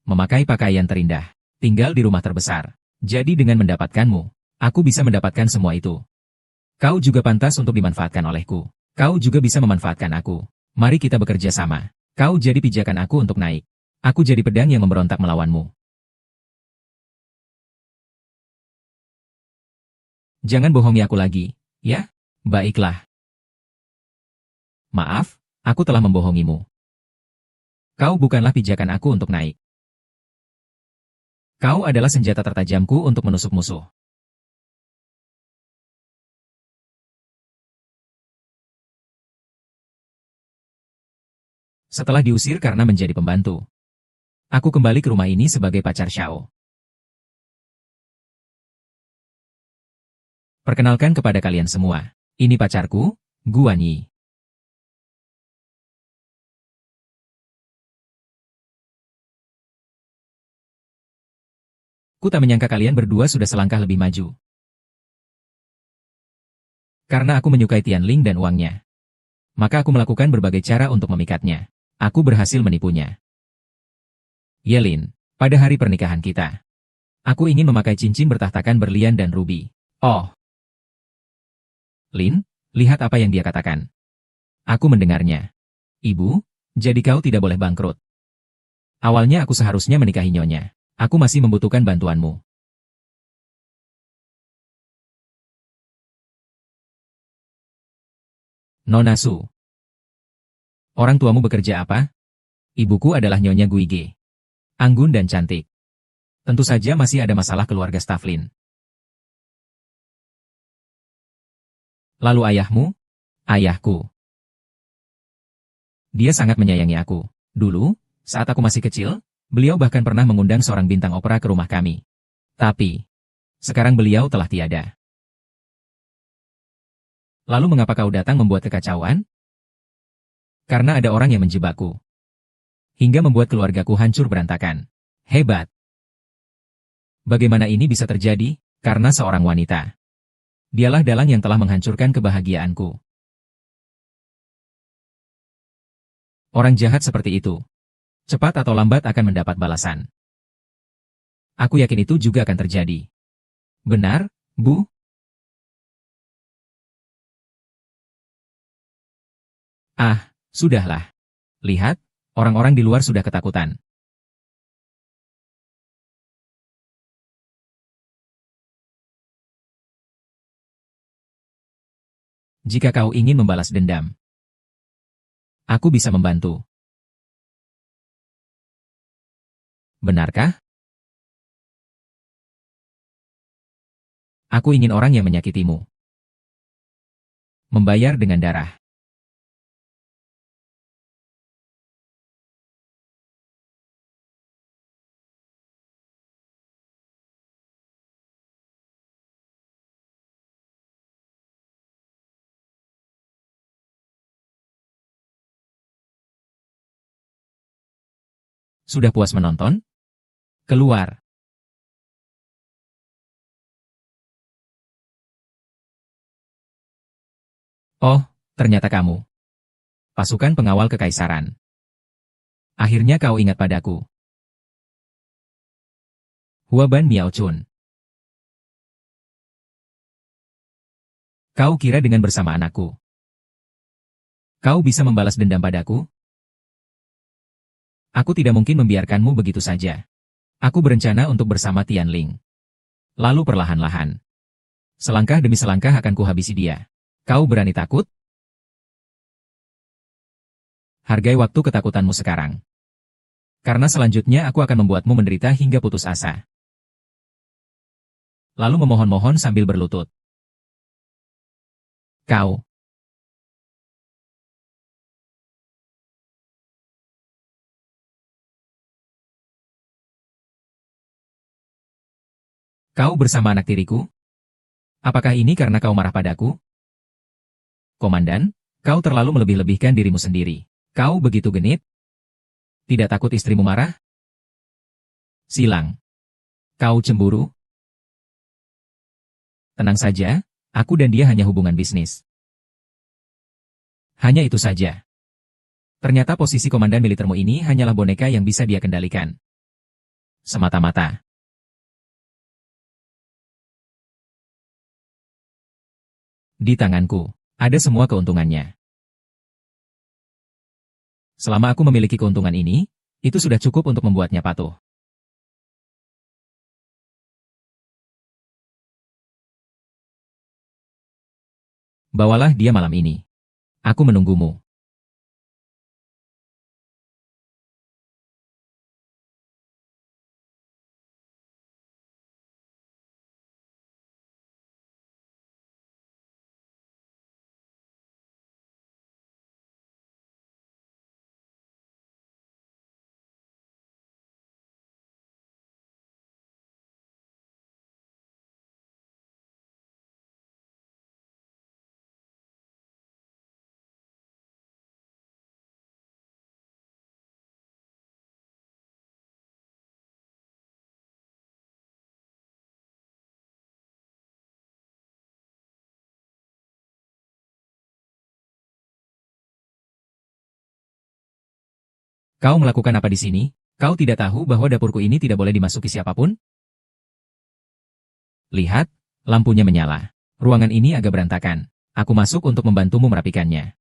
[SPEAKER 1] memakai pakaian terindah, tinggal di rumah terbesar. Jadi dengan mendapatkanmu, aku bisa mendapatkan semua itu. Kau juga pantas untuk dimanfaatkan olehku. Kau juga bisa memanfaatkan aku. Mari kita bekerja sama. Kau jadi pijakan aku untuk naik. Aku jadi pedang yang memberontak melawanmu. Jangan bohongi aku lagi, ya? Baiklah. Maaf, aku telah membohongimu. Kau bukanlah pijakan aku untuk naik. Kau adalah senjata tertajamku untuk menusuk musuh. Setelah diusir karena menjadi pembantu, aku kembali ke rumah ini sebagai pacar Xiao. Perkenalkan kepada kalian semua. Ini pacarku, Guan Yi. Ku tak menyangka kalian berdua sudah selangkah lebih maju. Karena aku menyukai Tianling dan uangnya. Maka aku melakukan berbagai cara untuk memikatnya. Aku berhasil menipunya. Yelin, pada hari pernikahan kita. Aku ingin memakai cincin bertahtakan berlian dan rubi. Oh, Lin, lihat apa yang dia katakan. Aku mendengarnya. Ibu, jadi kau tidak boleh bangkrut. Awalnya aku seharusnya menikahi nyonya. Aku masih membutuhkan bantuanmu. Nona Su. Orang tuamu bekerja apa? Ibuku adalah Nyonya Guige. Anggun dan cantik. Tentu saja masih ada masalah keluarga Staflin. Lalu ayahmu? Ayahku. Dia sangat menyayangi aku. Dulu, saat aku masih kecil, beliau bahkan pernah mengundang seorang bintang opera ke rumah kami. Tapi, sekarang beliau telah tiada. Lalu mengapa kau datang membuat kekacauan? Karena ada orang yang menjebakku. Hingga membuat keluargaku hancur berantakan. Hebat. Bagaimana ini bisa terjadi? Karena seorang wanita. Dialah dalang yang telah menghancurkan kebahagiaanku. Orang jahat seperti itu, cepat atau lambat akan mendapat balasan. Aku yakin itu juga akan terjadi. Benar, Bu? Ah, sudahlah. Lihat, orang-orang di luar sudah ketakutan. Jika kau ingin membalas dendam, aku bisa membantu. Benarkah? Aku ingin orang yang menyakitimu. Membayar dengan darah. Sudah puas menonton? Keluar. Oh, ternyata kamu. Pasukan pengawal kekaisaran. Akhirnya kau ingat padaku. Huaban Miaochun. Kau kira dengan bersama anakku, kau bisa membalas dendam padaku? Aku tidak mungkin membiarkanmu begitu saja. Aku berencana untuk bersama Tianling. Lalu perlahan-lahan, selangkah demi selangkah akan kuhabisi dia. Kau berani takut? Hargai waktu ketakutanmu sekarang. Karena selanjutnya aku akan membuatmu menderita hingga putus asa. Lalu memohon-mohon sambil berlutut. Kau, kau bersama anak tiriku? Apakah ini karena kau marah padaku? Komandan, kau terlalu melebih-lebihkan dirimu sendiri. Kau begitu genit? Tidak takut istrimu marah? Silang. Kau cemburu? Tenang saja, aku dan dia hanya hubungan bisnis. Hanya itu saja. Ternyata posisi komandan militermu ini hanyalah boneka yang bisa dia kendalikan. Semata-mata. Di tanganku, ada semua keuntungannya. Selama aku memiliki keuntungan ini, itu sudah cukup untuk membuatnya patuh. Bawalah dia malam ini. Aku menunggumu. Kau melakukan apa di sini? Kau tidak tahu bahwa dapurku ini tidak boleh dimasuki siapapun? Lihat, lampunya menyala. Ruangan ini agak berantakan. Aku masuk untuk membantumu merapikannya.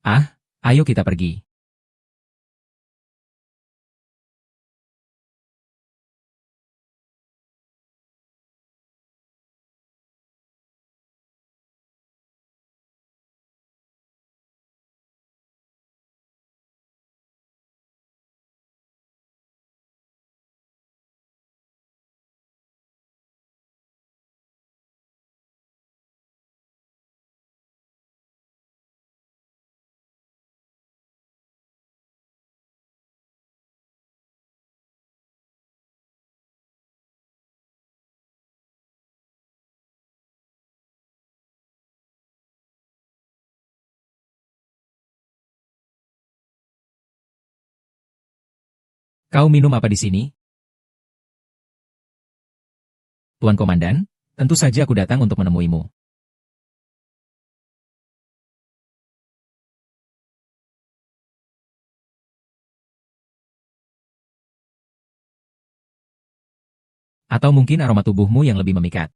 [SPEAKER 1] Ah, ayo kita pergi. Kau minum apa di sini? Tuan Komandan, tentu saja aku datang untuk menemuimu. Atau mungkin aroma tubuhmu yang lebih memikat.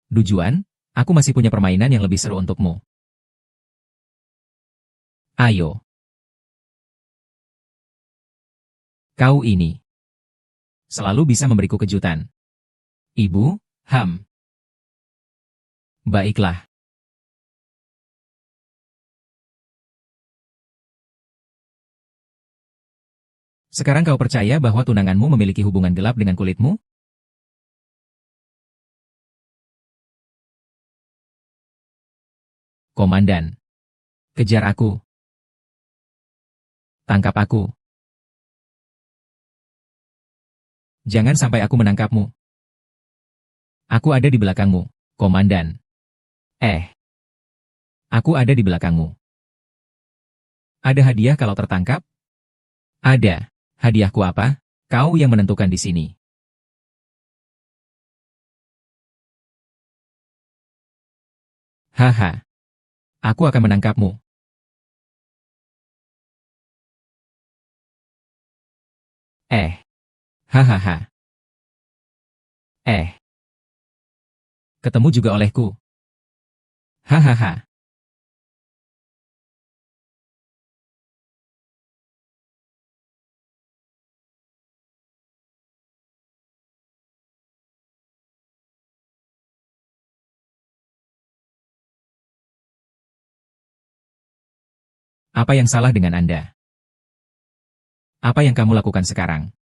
[SPEAKER 1] Dujuan, aku masih punya permainan yang lebih seru untukmu. Ayo. Kau ini selalu bisa memberiku kejutan. Ibu, baiklah. Sekarang kau percaya bahwa tunanganmu memiliki hubungan gelap dengan kulitmu? Komandan, kejar aku. Tangkap aku. Jangan sampai aku menangkapmu. Aku ada di belakangmu, Komandan. Aku ada di belakangmu. Ada hadiah kalau tertangkap? Ada. Hadiahku apa? Kau yang menentukan di sini. Haha. Aku akan menangkapmu. Hahaha. Ketemu juga olehku. Hahaha. Apa yang salah dengan Anda? Apa yang kamu lakukan sekarang?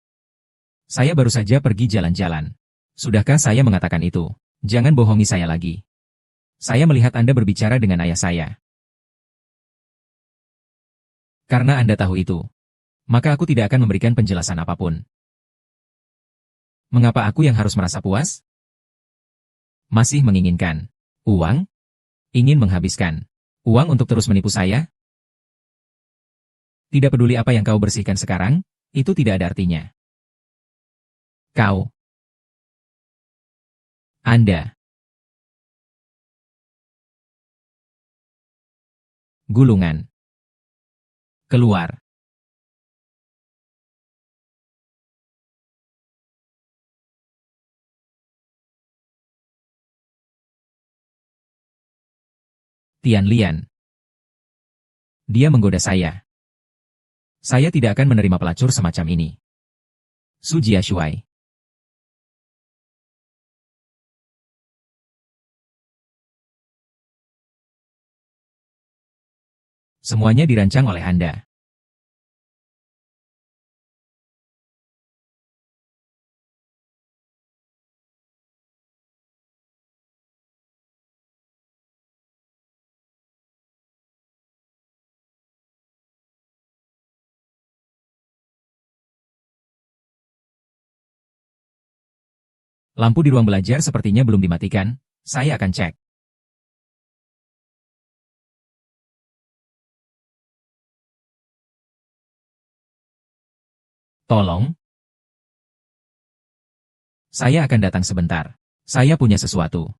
[SPEAKER 1] Saya baru saja pergi jalan-jalan. Sudahkah saya mengatakan itu? Jangan bohongi saya lagi. Saya melihat Anda berbicara dengan ayah saya. Karena Anda tahu itu, maka aku tidak akan memberikan penjelasan apapun. Mengapa aku yang harus merasa puas? Masih menginginkan uang? Ingin menghabiskan uang untuk terus menipu saya? Tidak peduli apa yang kau bersihkan sekarang, itu tidak ada artinya. Anda, gulungan, keluar. Tian Lian. Dia menggoda saya. Saya tidak akan menerima pelacur semacam ini. Su Jiashuai. Semuanya dirancang oleh Anda. Lampu di ruang belajar sepertinya belum dimatikan. Saya akan cek. Tolong. Saya akan datang sebentar. Saya punya sesuatu.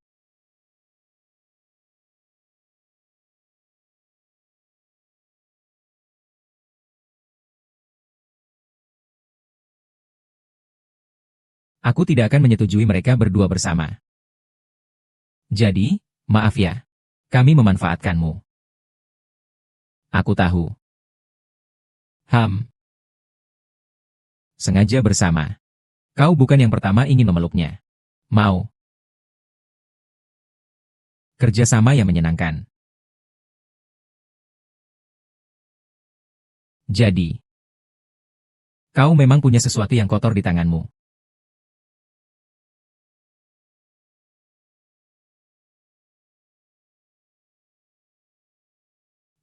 [SPEAKER 1] Aku tidak akan menyetujui mereka berdua bersama. Jadi, maaf ya. Kami memanfaatkanmu. Aku tahu. Sengaja bersama. Kau bukan yang pertama ingin memeluknya. Mau. Kerjasama yang menyenangkan. Jadi, kau memang punya sesuatu yang kotor di tanganmu.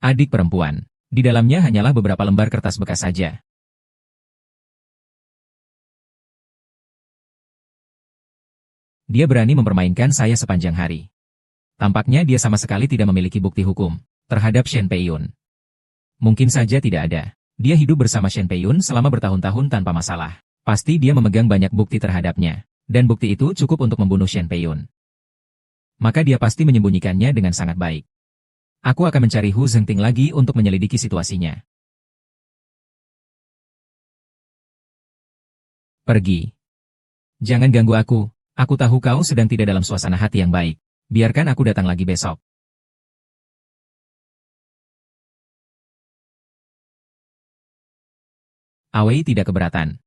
[SPEAKER 1] Adik perempuan. Di dalamnya hanyalah beberapa lembar kertas bekas saja. Dia berani mempermainkan saya sepanjang hari. Tampaknya dia sama sekali tidak memiliki bukti hukum terhadap Shen Peiyun. Mungkin saja tidak ada. Dia hidup bersama Shen Peiyun selama bertahun-tahun tanpa masalah. Pasti dia memegang banyak bukti terhadapnya. Dan bukti itu cukup untuk membunuh Shen Peiyun. Maka dia pasti menyembunyikannya dengan sangat baik. Aku akan mencari Hu Zhengting lagi untuk menyelidiki situasinya. Pergi. Jangan ganggu aku. Aku tahu kau sedang tidak dalam suasana hati yang baik. Biarkan aku datang lagi besok. Awei tidak keberatan.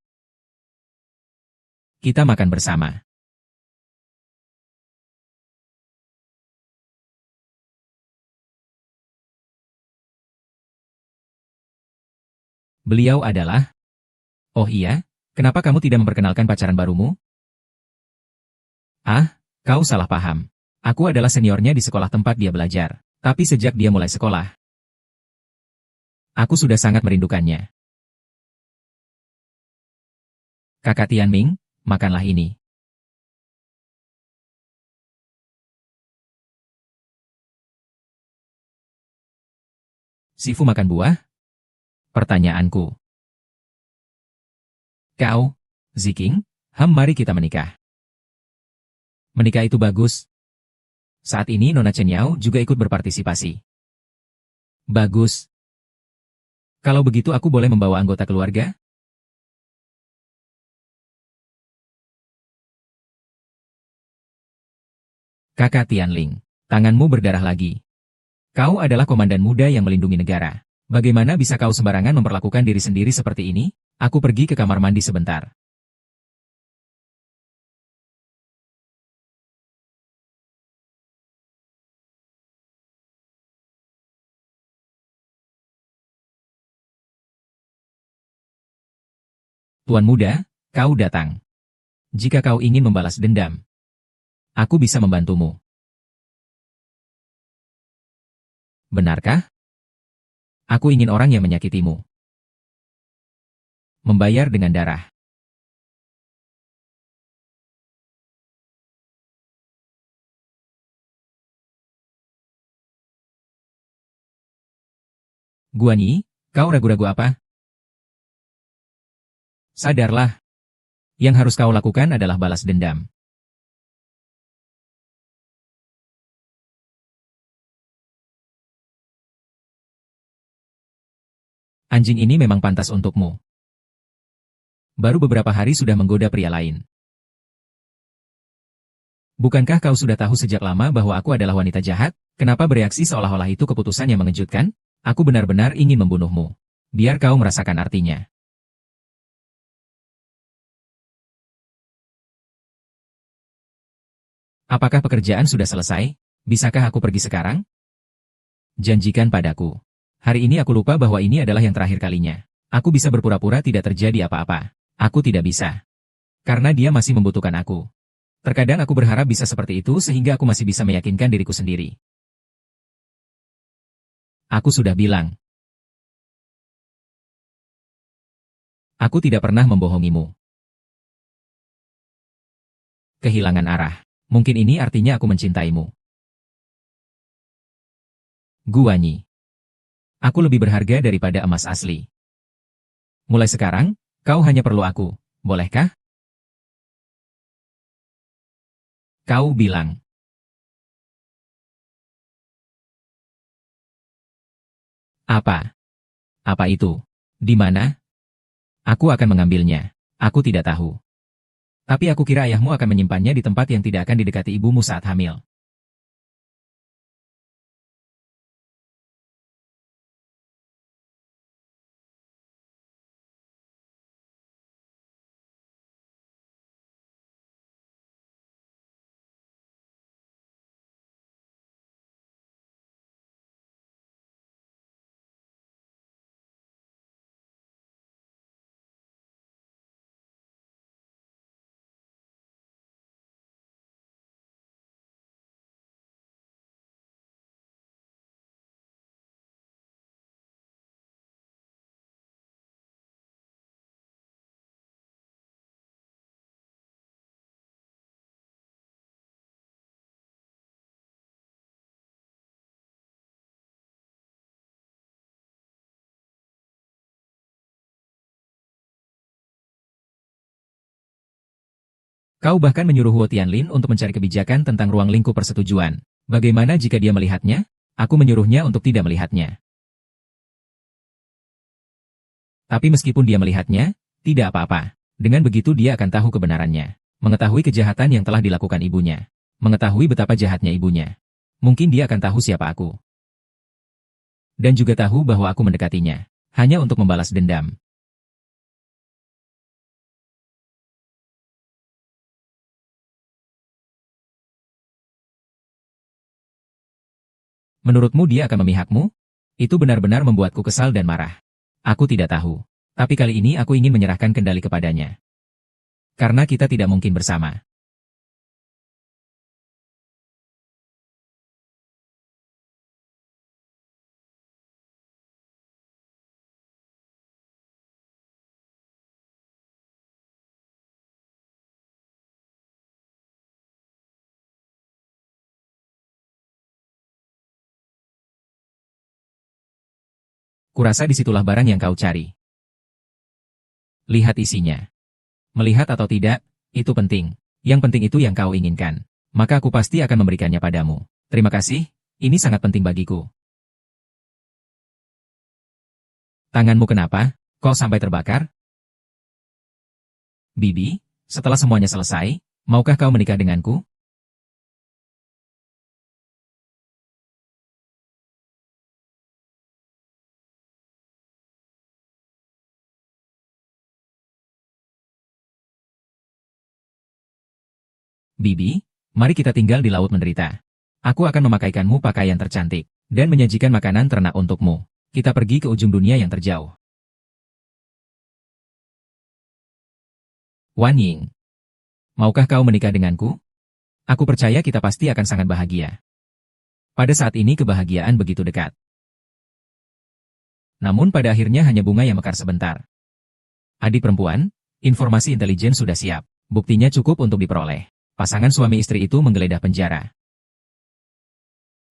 [SPEAKER 1] Kita makan bersama. Beliau adalah... Oh iya, kenapa kamu tidak memperkenalkan pacaran barumu? Ah, kau salah paham. Aku adalah seniornya di sekolah tempat dia belajar. Tapi sejak dia mulai sekolah, aku sudah sangat merindukannya. Kakak Tianming, makanlah ini. Sifu makan buah? Pertanyaanku. Kau, Ziking, mari kita menikah. Menikah itu bagus. Saat ini Nona Chen Yao juga ikut berpartisipasi. Bagus. Kalau begitu aku boleh membawa anggota keluarga? Kakak Tianling, tanganmu berdarah lagi. Kau adalah komandan muda yang melindungi negara. Bagaimana bisa kau sembarangan memperlakukan diri sendiri seperti ini? Aku pergi ke kamar mandi sebentar. Tuan muda, kau datang. Jika kau ingin membalas dendam, aku bisa membantumu. Benarkah? Aku ingin orang yang menyakitimu. Membayar dengan darah. Guan Yi, kau ragu-ragu apa? Sadarlah. Yang harus kau lakukan adalah balas dendam. Anjing ini memang pantas untukmu. Baru beberapa hari sudah menggoda pria lain. Bukankah kau sudah tahu sejak lama bahwa aku adalah wanita jahat? Kenapa bereaksi seolah-olah itu keputusan yang mengejutkan? Aku benar-benar ingin membunuhmu. Biar kau merasakan artinya. Apakah pekerjaan sudah selesai? Bisakah aku pergi sekarang? Janjikan padaku. Hari ini aku lupa bahwa ini adalah yang terakhir kalinya. Aku bisa berpura-pura tidak terjadi apa-apa. Aku tidak bisa. Karena dia masih membutuhkan aku. Terkadang aku berharap bisa seperti itu sehingga aku masih bisa meyakinkan diriku sendiri. Aku sudah bilang. Aku tidak pernah membohongimu. Kehilangan arah. Mungkin ini artinya aku mencintaimu. Guan Yi. Aku lebih berharga daripada emas asli. Mulai sekarang, kau hanya perlu aku, bolehkah? Kau bilang. Apa? Apa itu? Di mana? Aku akan mengambilnya. Aku tidak tahu. Tapi aku kira ayahmu akan menyimpannya di tempat yang tidak akan didekati ibumu saat hamil. Kau bahkan menyuruh Huo Tianlin untuk mencari kebijakan tentang ruang lingkup persetujuan. Bagaimana jika dia melihatnya? Aku menyuruhnya untuk tidak melihatnya. Tapi meskipun dia melihatnya, tidak apa-apa. Dengan begitu dia akan tahu kebenarannya. Mengetahui kejahatan yang telah dilakukan ibunya. Mengetahui betapa jahatnya ibunya. Mungkin dia akan tahu siapa aku. Dan juga tahu bahwa aku mendekatinya. Hanya untuk membalas dendam. Menurutmu dia akan memihakmu? Itu benar-benar membuatku kesal dan marah. Aku tidak tahu. Tapi kali ini aku ingin menyerahkan kendali kepadanya. Karena kita tidak mungkin bersama. Kurasa disitulah barang yang kau cari. Lihat isinya. Melihat atau tidak, itu penting. Yang penting itu yang kau inginkan. Maka aku pasti akan memberikannya padamu. Terima kasih, ini sangat penting bagiku. Tanganmu kenapa? Kok sampai terbakar? Bibi, setelah semuanya selesai, maukah kau menikah denganku? Bibi, mari kita tinggal di laut menderita. Aku akan memakaikanmu pakaian tercantik, dan menyajikan makanan ternak untukmu. Kita pergi ke ujung dunia yang terjauh. Wan Ying, maukah kau menikah denganku? Aku percaya kita pasti akan sangat bahagia. Pada saat ini kebahagiaan begitu dekat. Namun pada akhirnya hanya bunga yang mekar sebentar. Adik perempuan, informasi intelijen sudah siap. Buktinya cukup untuk diperoleh. Pasangan suami istri itu menggeledah penjara.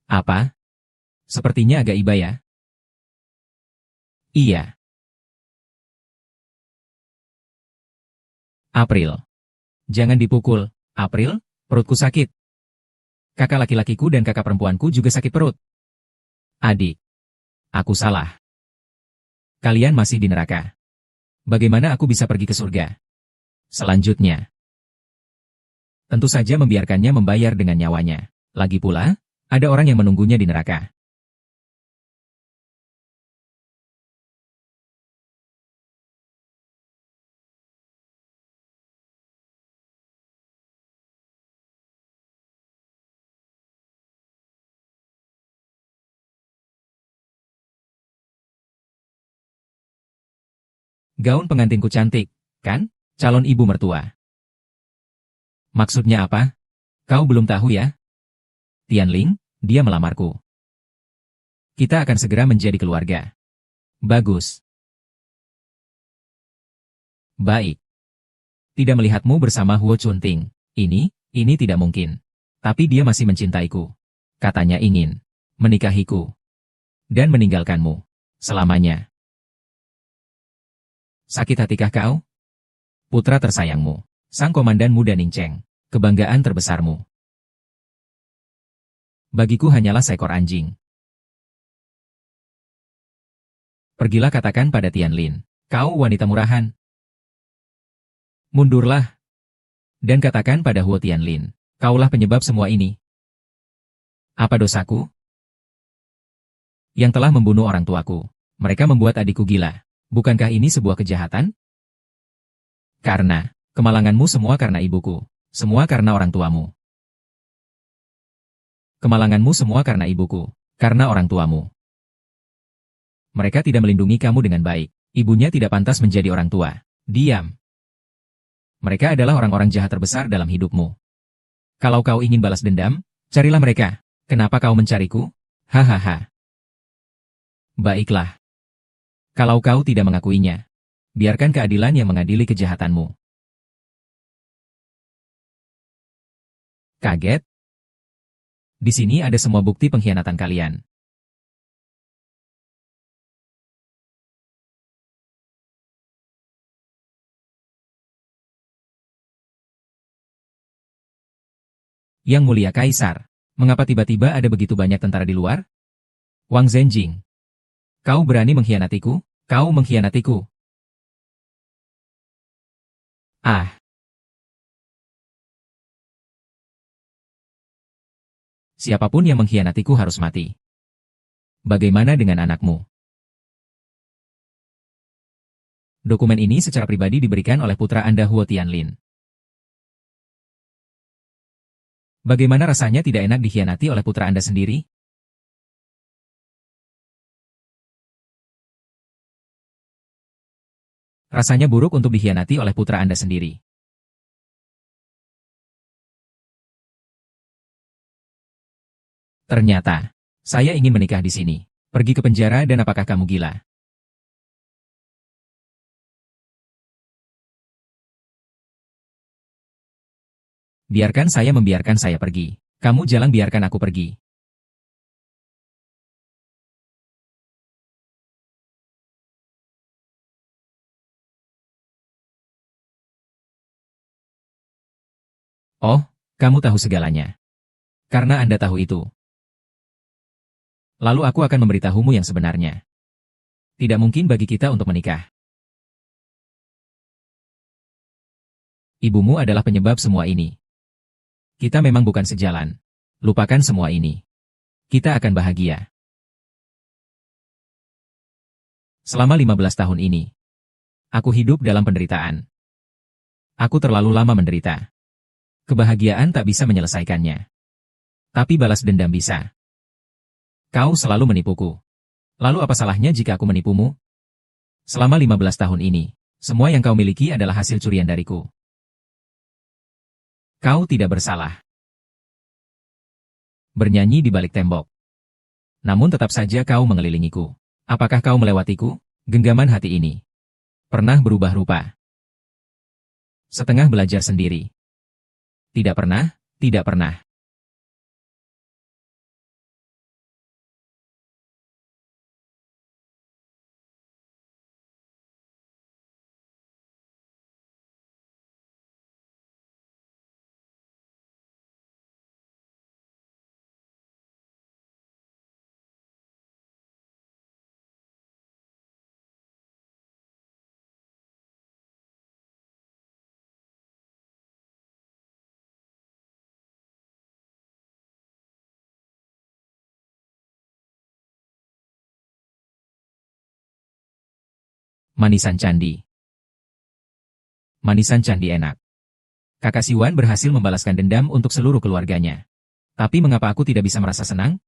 [SPEAKER 1] Apa? Sepertinya agak iba ya? Iya. April. Jangan dipukul. April, perutku sakit. Kakak laki-lakiku dan kakak perempuanku juga sakit perut. Adik. Aku salah. Kalian masih di neraka. Bagaimana aku bisa pergi ke surga? Selanjutnya. Tentu saja membiarkannya membayar dengan nyawanya. Lagi pula, ada orang yang menunggunya di neraka. Gaun pengantinku cantik, kan? Calon ibu mertua. Maksudnya apa? Kau belum tahu ya? Tianling, dia melamarku. Kita akan segera menjadi keluarga. Bagus. Baik. Tidak melihatmu bersama Huo Chunting. Ini tidak mungkin. Tapi dia masih mencintaiku. Katanya ingin menikahiku. Dan meninggalkanmu. Selamanya. Sakit hatikah kau? Putra tersayangmu. Sang komandan muda Ningcheng. Kebanggaan terbesarmu. Bagiku hanyalah seekor anjing. Pergilah katakan pada Tianlin. Kau wanita murahan. Mundurlah. dan katakan pada Huo Tianlin, kaulah penyebab semua ini. Apa dosaku? Yang telah membunuh orang tuaku. Mereka membuat adikku gila. Bukankah ini sebuah kejahatan? Karena kemalanganmu semua karena ibuku. Semua karena orang tuamu. Kemalanganmu semua karena ibuku. Karena orang tuamu. Mereka tidak melindungi kamu dengan baik. Ibunya tidak pantas menjadi orang tua. Diam. Mereka adalah orang-orang jahat terbesar dalam hidupmu. Kalau kau ingin balas dendam, carilah mereka. Kenapa kau mencariku? Hahaha. Baiklah. Kalau kau tidak mengakuinya, biarkan keadilan yang mengadili kejahatanmu. Kaget? Di sini ada semua bukti pengkhianatan kalian. Yang Mulia Kaisar, mengapa tiba-tiba ada begitu banyak tentara di luar? Wang Zhenjing, kau berani mengkhianatiku? Kau mengkhianatiku. Ah, siapapun yang mengkhianatiku harus mati. Bagaimana dengan anakmu? Dokumen ini secara pribadi diberikan oleh putra Anda Huo Tianlin. Bagaimana rasanya tidak enak dikhianati oleh putra Anda sendiri? Rasanya buruk untuk dikhianati oleh putra Anda sendiri. Ternyata, saya ingin menikah di sini. Pergi ke penjara dan apakah kamu gila? Biarkan saya pergi. Kamu jalan biarkan aku pergi. Oh, kamu tahu segalanya. Karena Anda tahu itu. Lalu aku akan memberitahumu yang sebenarnya. Tidak mungkin bagi kita untuk menikah. Ibumu adalah penyebab semua ini. Kita memang bukan sejalan. Lupakan semua ini. Kita akan bahagia. Selama 15 tahun ini, aku hidup dalam penderitaan. Aku terlalu lama menderita. Kebahagiaan tak bisa menyelesaikannya. Tapi balas dendam bisa. Kau selalu menipuku. Lalu apa salahnya jika aku menipumu? Selama 15 tahun ini, semua yang kau miliki adalah hasil curian dariku. Kau tidak bersalah. Bernyanyi di balik tembok. Namun tetap saja kau mengelilingiku. Apakah kau melewatiku? Genggaman hati ini. Pernah berubah rupa. Setengah belajar sendiri. Tidak pernah, tidak pernah. Manisan candi. Manisan candi enak. Kakak Siwan berhasil membalaskan dendam untuk seluruh keluarganya. Tapi mengapa aku tidak bisa merasa senang?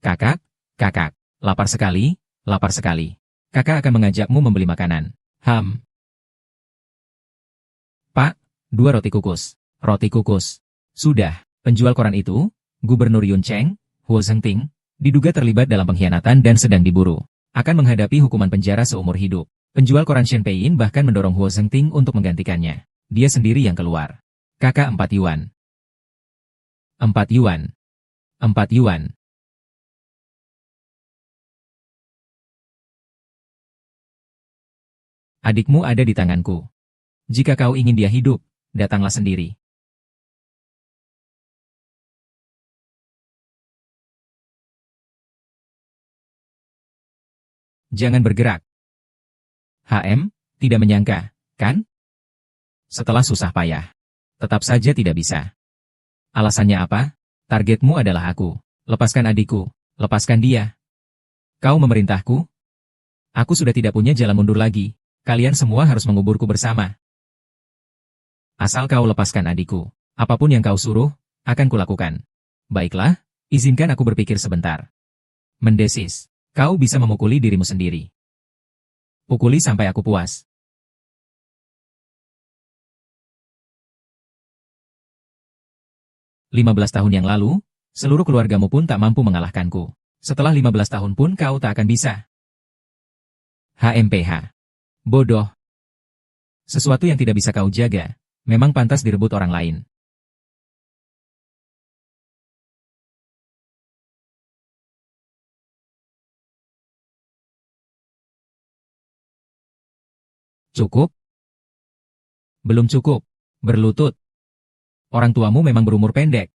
[SPEAKER 1] Kakak, kakak, lapar sekali, lapar sekali. Kakak akan mengajakmu membeli makanan. Pak, 2 roti kukus. Roti kukus. Sudah, penjual koran itu, Gubernur Yun Cheng, Huo Zhengting, diduga terlibat dalam pengkhianatan dan sedang diburu. Akan menghadapi hukuman penjara seumur hidup. Penjual koran Shen Peiyin bahkan mendorong Huo Zhengting untuk menggantikannya. Dia sendiri yang keluar. Kakak 4 yuan. 4 yuan. 4 yuan. Adikmu ada di tanganku. Jika kau ingin dia hidup, datanglah sendiri. Jangan bergerak. Tidak menyangka, kan? Setelah susah payah. Tetap saja tidak bisa. Alasannya apa? Targetmu adalah aku. Lepaskan adikku. Lepaskan dia. Kau memerintahku? Aku sudah tidak punya jalan mundur lagi. Kalian semua harus menguburku bersama. Asal kau lepaskan adikku. Apapun yang kau suruh, akan kulakukan. Baiklah, izinkan aku berpikir sebentar. Mendesis. Kau bisa memukuli dirimu sendiri. Pukuli sampai aku puas. 15 tahun yang lalu, seluruh keluargamu pun tak mampu mengalahkanku. Setelah 15 tahun pun kau tak akan bisa. HMPH. Bodoh. Sesuatu yang tidak bisa kau jaga, memang pantas direbut orang lain. Cukup? Belum cukup. Berlutut. Orang tuamu memang berumur pendek.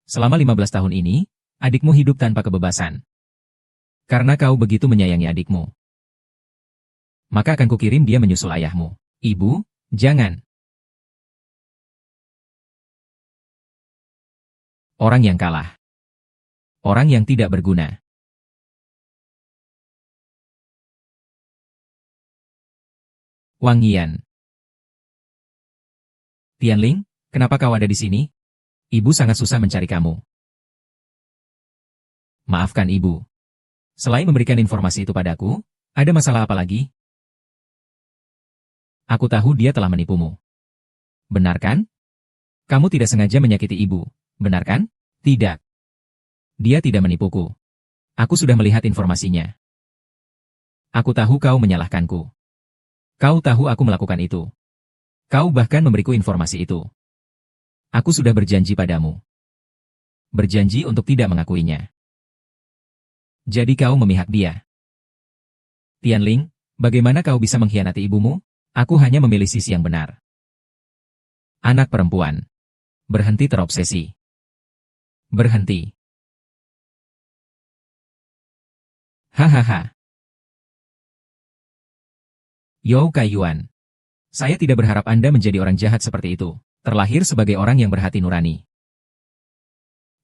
[SPEAKER 1] Selama 15 tahun ini, adikmu hidup tanpa kebebasan. Karena kau begitu menyayangi adikmu. Maka akan kukirim dia menyusul ayahmu. Ibu, jangan. Orang yang kalah. Orang yang tidak berguna. Wang Yian. Tianling, kenapa kau ada di sini? Ibu sangat susah mencari kamu. Maafkan ibu. Selain memberikan informasi itu padaku, ada masalah apa lagi? Aku tahu dia telah menipumu. Benar kan? Kamu tidak sengaja menyakiti ibu, benar kan? Tidak. Dia tidak menipuku. Aku sudah melihat informasinya. Aku tahu kau menyalahkanku. Kau tahu aku melakukan itu. Kau bahkan memberiku informasi itu. Aku sudah berjanji padamu. Berjanji untuk tidak mengakuinya. Jadi kau memihak dia. Tianling, bagaimana kau bisa mengkhianati ibumu? Aku hanya memilih sisi yang benar. Anak perempuan. Berhenti terobsesi. Berhenti. Hahaha. Yao Kaiyuan. Saya tidak berharap Anda menjadi orang jahat seperti itu. Terlahir sebagai orang yang berhati nurani.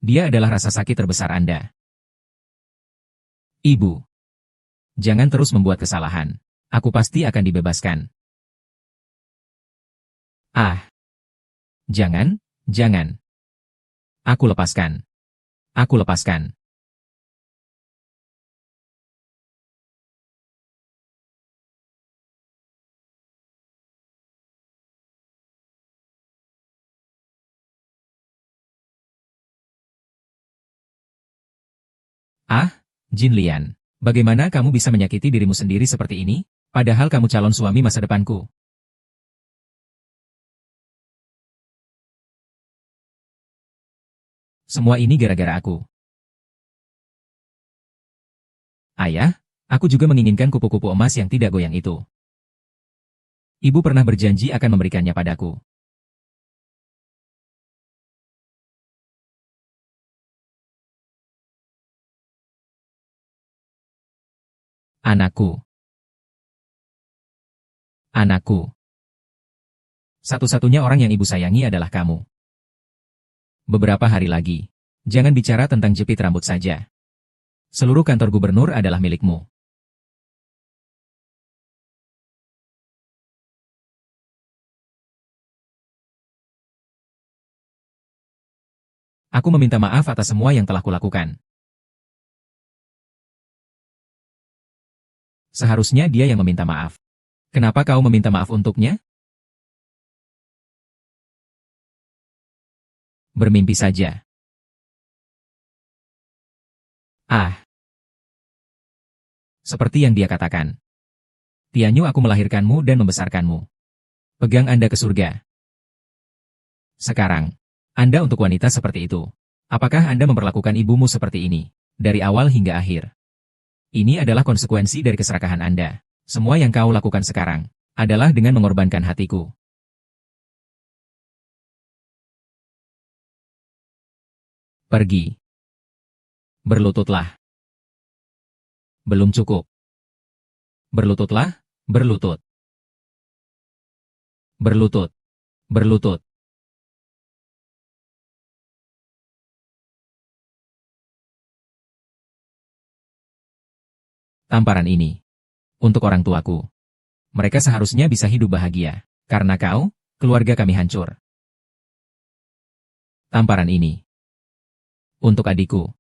[SPEAKER 1] Dia adalah rasa sakit terbesar Anda. Ibu. Jangan terus membuat kesalahan. Aku pasti akan dibebaskan. Ah. Jangan, jangan. Aku lepaskan. Aku lepaskan. Ah, Jin Lian. Bagaimana kamu bisa menyakiti dirimu sendiri seperti ini? Padahal kamu calon suami masa depanku. Semua ini gara-gara aku. Ayah, aku juga menginginkan kupu-kupu emas yang tidak goyang itu. Ibu pernah berjanji akan memberikannya padaku. Anakku. Anakku. Satu-satunya orang yang ibu sayangi adalah kamu. Beberapa hari lagi. Jangan bicara tentang jepit rambut saja. Seluruh kantor gubernur adalah milikmu. Aku meminta maaf atas semua yang telah kulakukan. Seharusnya dia yang meminta maaf. Kenapa kau meminta maaf untuknya? Bermimpi saja. Ah. Seperti yang dia katakan. Tianyu, aku melahirkanmu dan membesarkanmu. Pegang Anda ke surga. Sekarang, Anda untuk wanita seperti itu. Apakah Anda memperlakukan ibumu seperti ini? Dari awal hingga akhir. Ini adalah konsekuensi dari keserakahan Anda. Semua yang kau lakukan sekarang adalah dengan mengorbankan hatiku. Pergi. Berlututlah. Belum cukup. Berlututlah, berlutut. Berlutut. Berlutut. Tamparan ini. Untuk orang tuaku. Mereka seharusnya bisa hidup bahagia. Karena kau, keluarga kami hancur. Tamparan ini. Untuk adikku.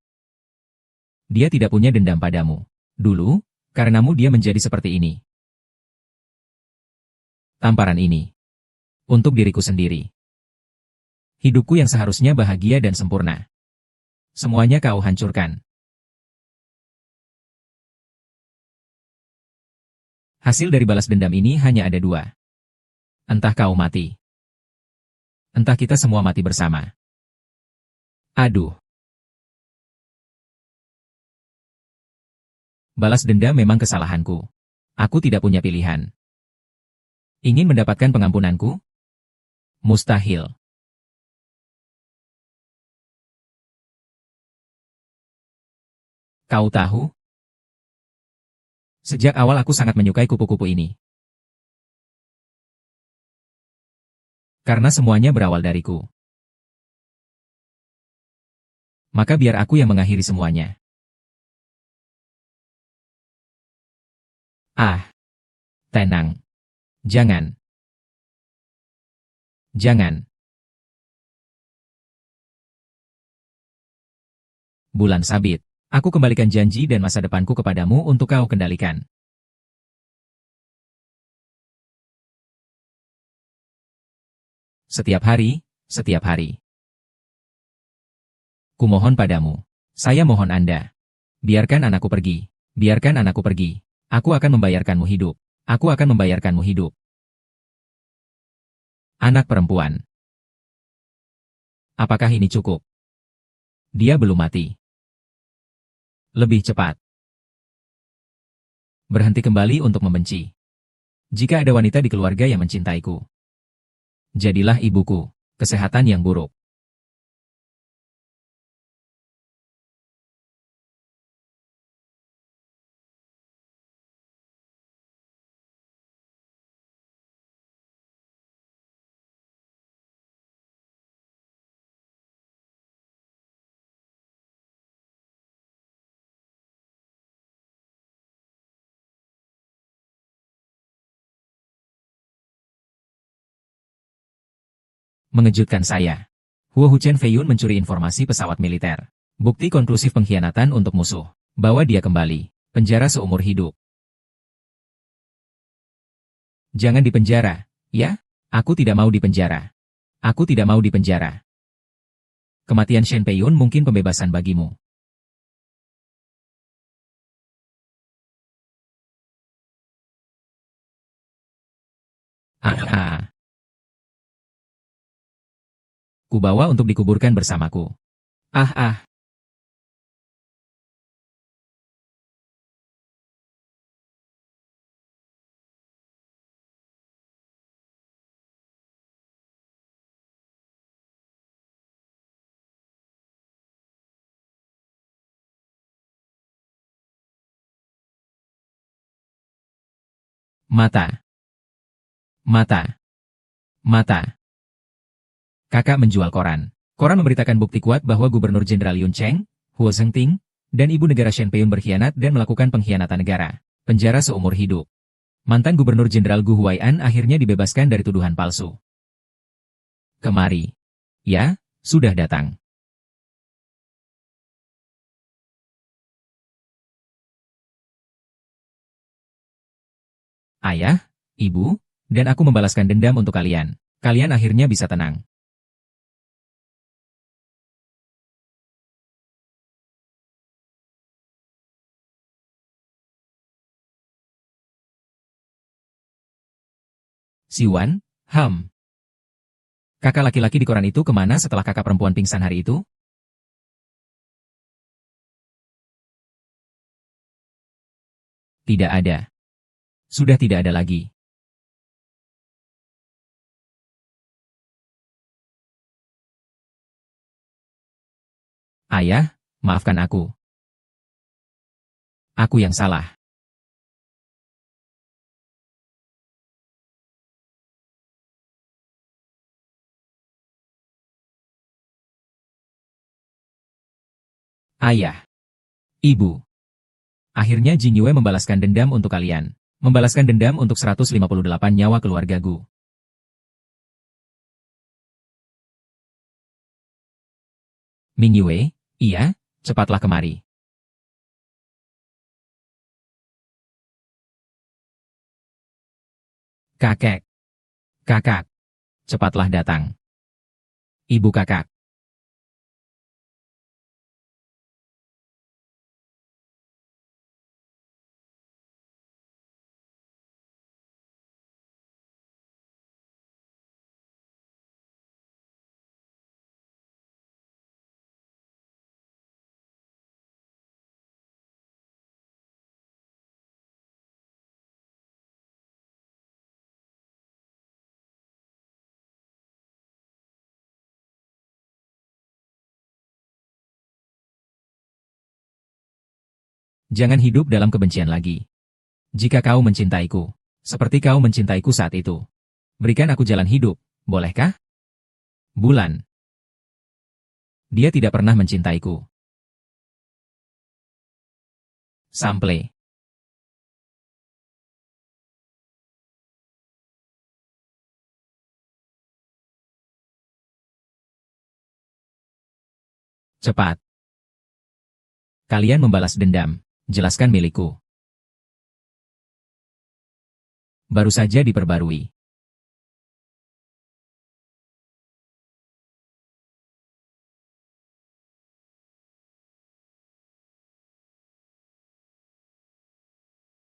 [SPEAKER 1] Dia tidak punya dendam padamu. Dulu, karenamu dia menjadi seperti ini. Tamparan ini. Untuk diriku sendiri. Hidupku yang seharusnya bahagia dan sempurna. Semuanya kau hancurkan. Hasil dari balas dendam ini hanya ada dua. Entah kau mati. Entah kita semua mati bersama. Aduh. Balas dendam memang kesalahanku. Aku tidak punya pilihan. Ingin mendapatkan pengampunanku? Mustahil. Kau tahu? Sejak awal aku sangat menyukai kupu-kupu ini. Karena semuanya berawal dariku. Maka biar aku yang mengakhiri semuanya. Ah. Tenang. Jangan. Jangan. Bulan sabit. Aku kembalikan janji dan masa depanku kepadamu untuk kau kendalikan. Setiap hari, setiap hari. Kumohon padamu. Saya mohon Anda. Biarkan anakku pergi. Biarkan anakku pergi. Aku akan membayarkanmu hidup. Aku akan membayarkanmu hidup. Anak perempuan. Apakah ini cukup? Dia belum mati. Lebih cepat. Berhenti kembali untuk membenci. Jika ada wanita di keluarga yang mencintaiku, jadilah ibuku. Kesehatan yang buruk. Mengejutkan saya. Huo Huchen Feiyun mencuri informasi pesawat militer. Bukti konklusif pengkhianatan untuk musuh. Bawa dia kembali. Penjara seumur hidup. Jangan dipenjara, ya? Aku tidak mau dipenjara. Aku tidak mau dipenjara. Kematian Shen Peiyun mungkin pembebasan bagimu. Ah. Kubawa untuk dikuburkan bersamaku. Ah. Mata. Mata. Mata. Kakak menjual koran. Koran memberitakan bukti kuat bahwa Gubernur Jenderal Yun Cheng, Huo Zhengting, dan Ibu Negara Shen Peiyun berkhianat dan melakukan pengkhianatan negara. Penjara seumur hidup. Mantan Gubernur Jenderal Gu Huai'an akhirnya dibebaskan dari tuduhan palsu. Kemari. Ya, sudah datang. Ayah, ibu, dan aku membalaskan dendam untuk kalian. Kalian akhirnya bisa tenang. Siwan, kakak laki-laki di koran itu kemana setelah kakak perempuan pingsan hari itu? Tidak ada. Sudah tidak ada lagi. Ayah, maafkan aku. Aku yang salah. Ayah. Ibu. Akhirnya Jin Yue membalaskan dendam untuk kalian. Membalaskan dendam untuk 158 nyawa keluarga Gu. Ming Yue, iya, cepatlah kemari. Kakek. Kakak. Cepatlah datang. Ibu kakak. Jangan hidup dalam kebencian lagi. Jika kau mencintaiku, seperti kau mencintaiku saat itu, berikan aku jalan hidup, bolehkah? Bulan. Dia tidak pernah mencintaiku. Sample. Cepat. Kalian membalas dendam. Jelaskan milikku. Baru saja diperbarui.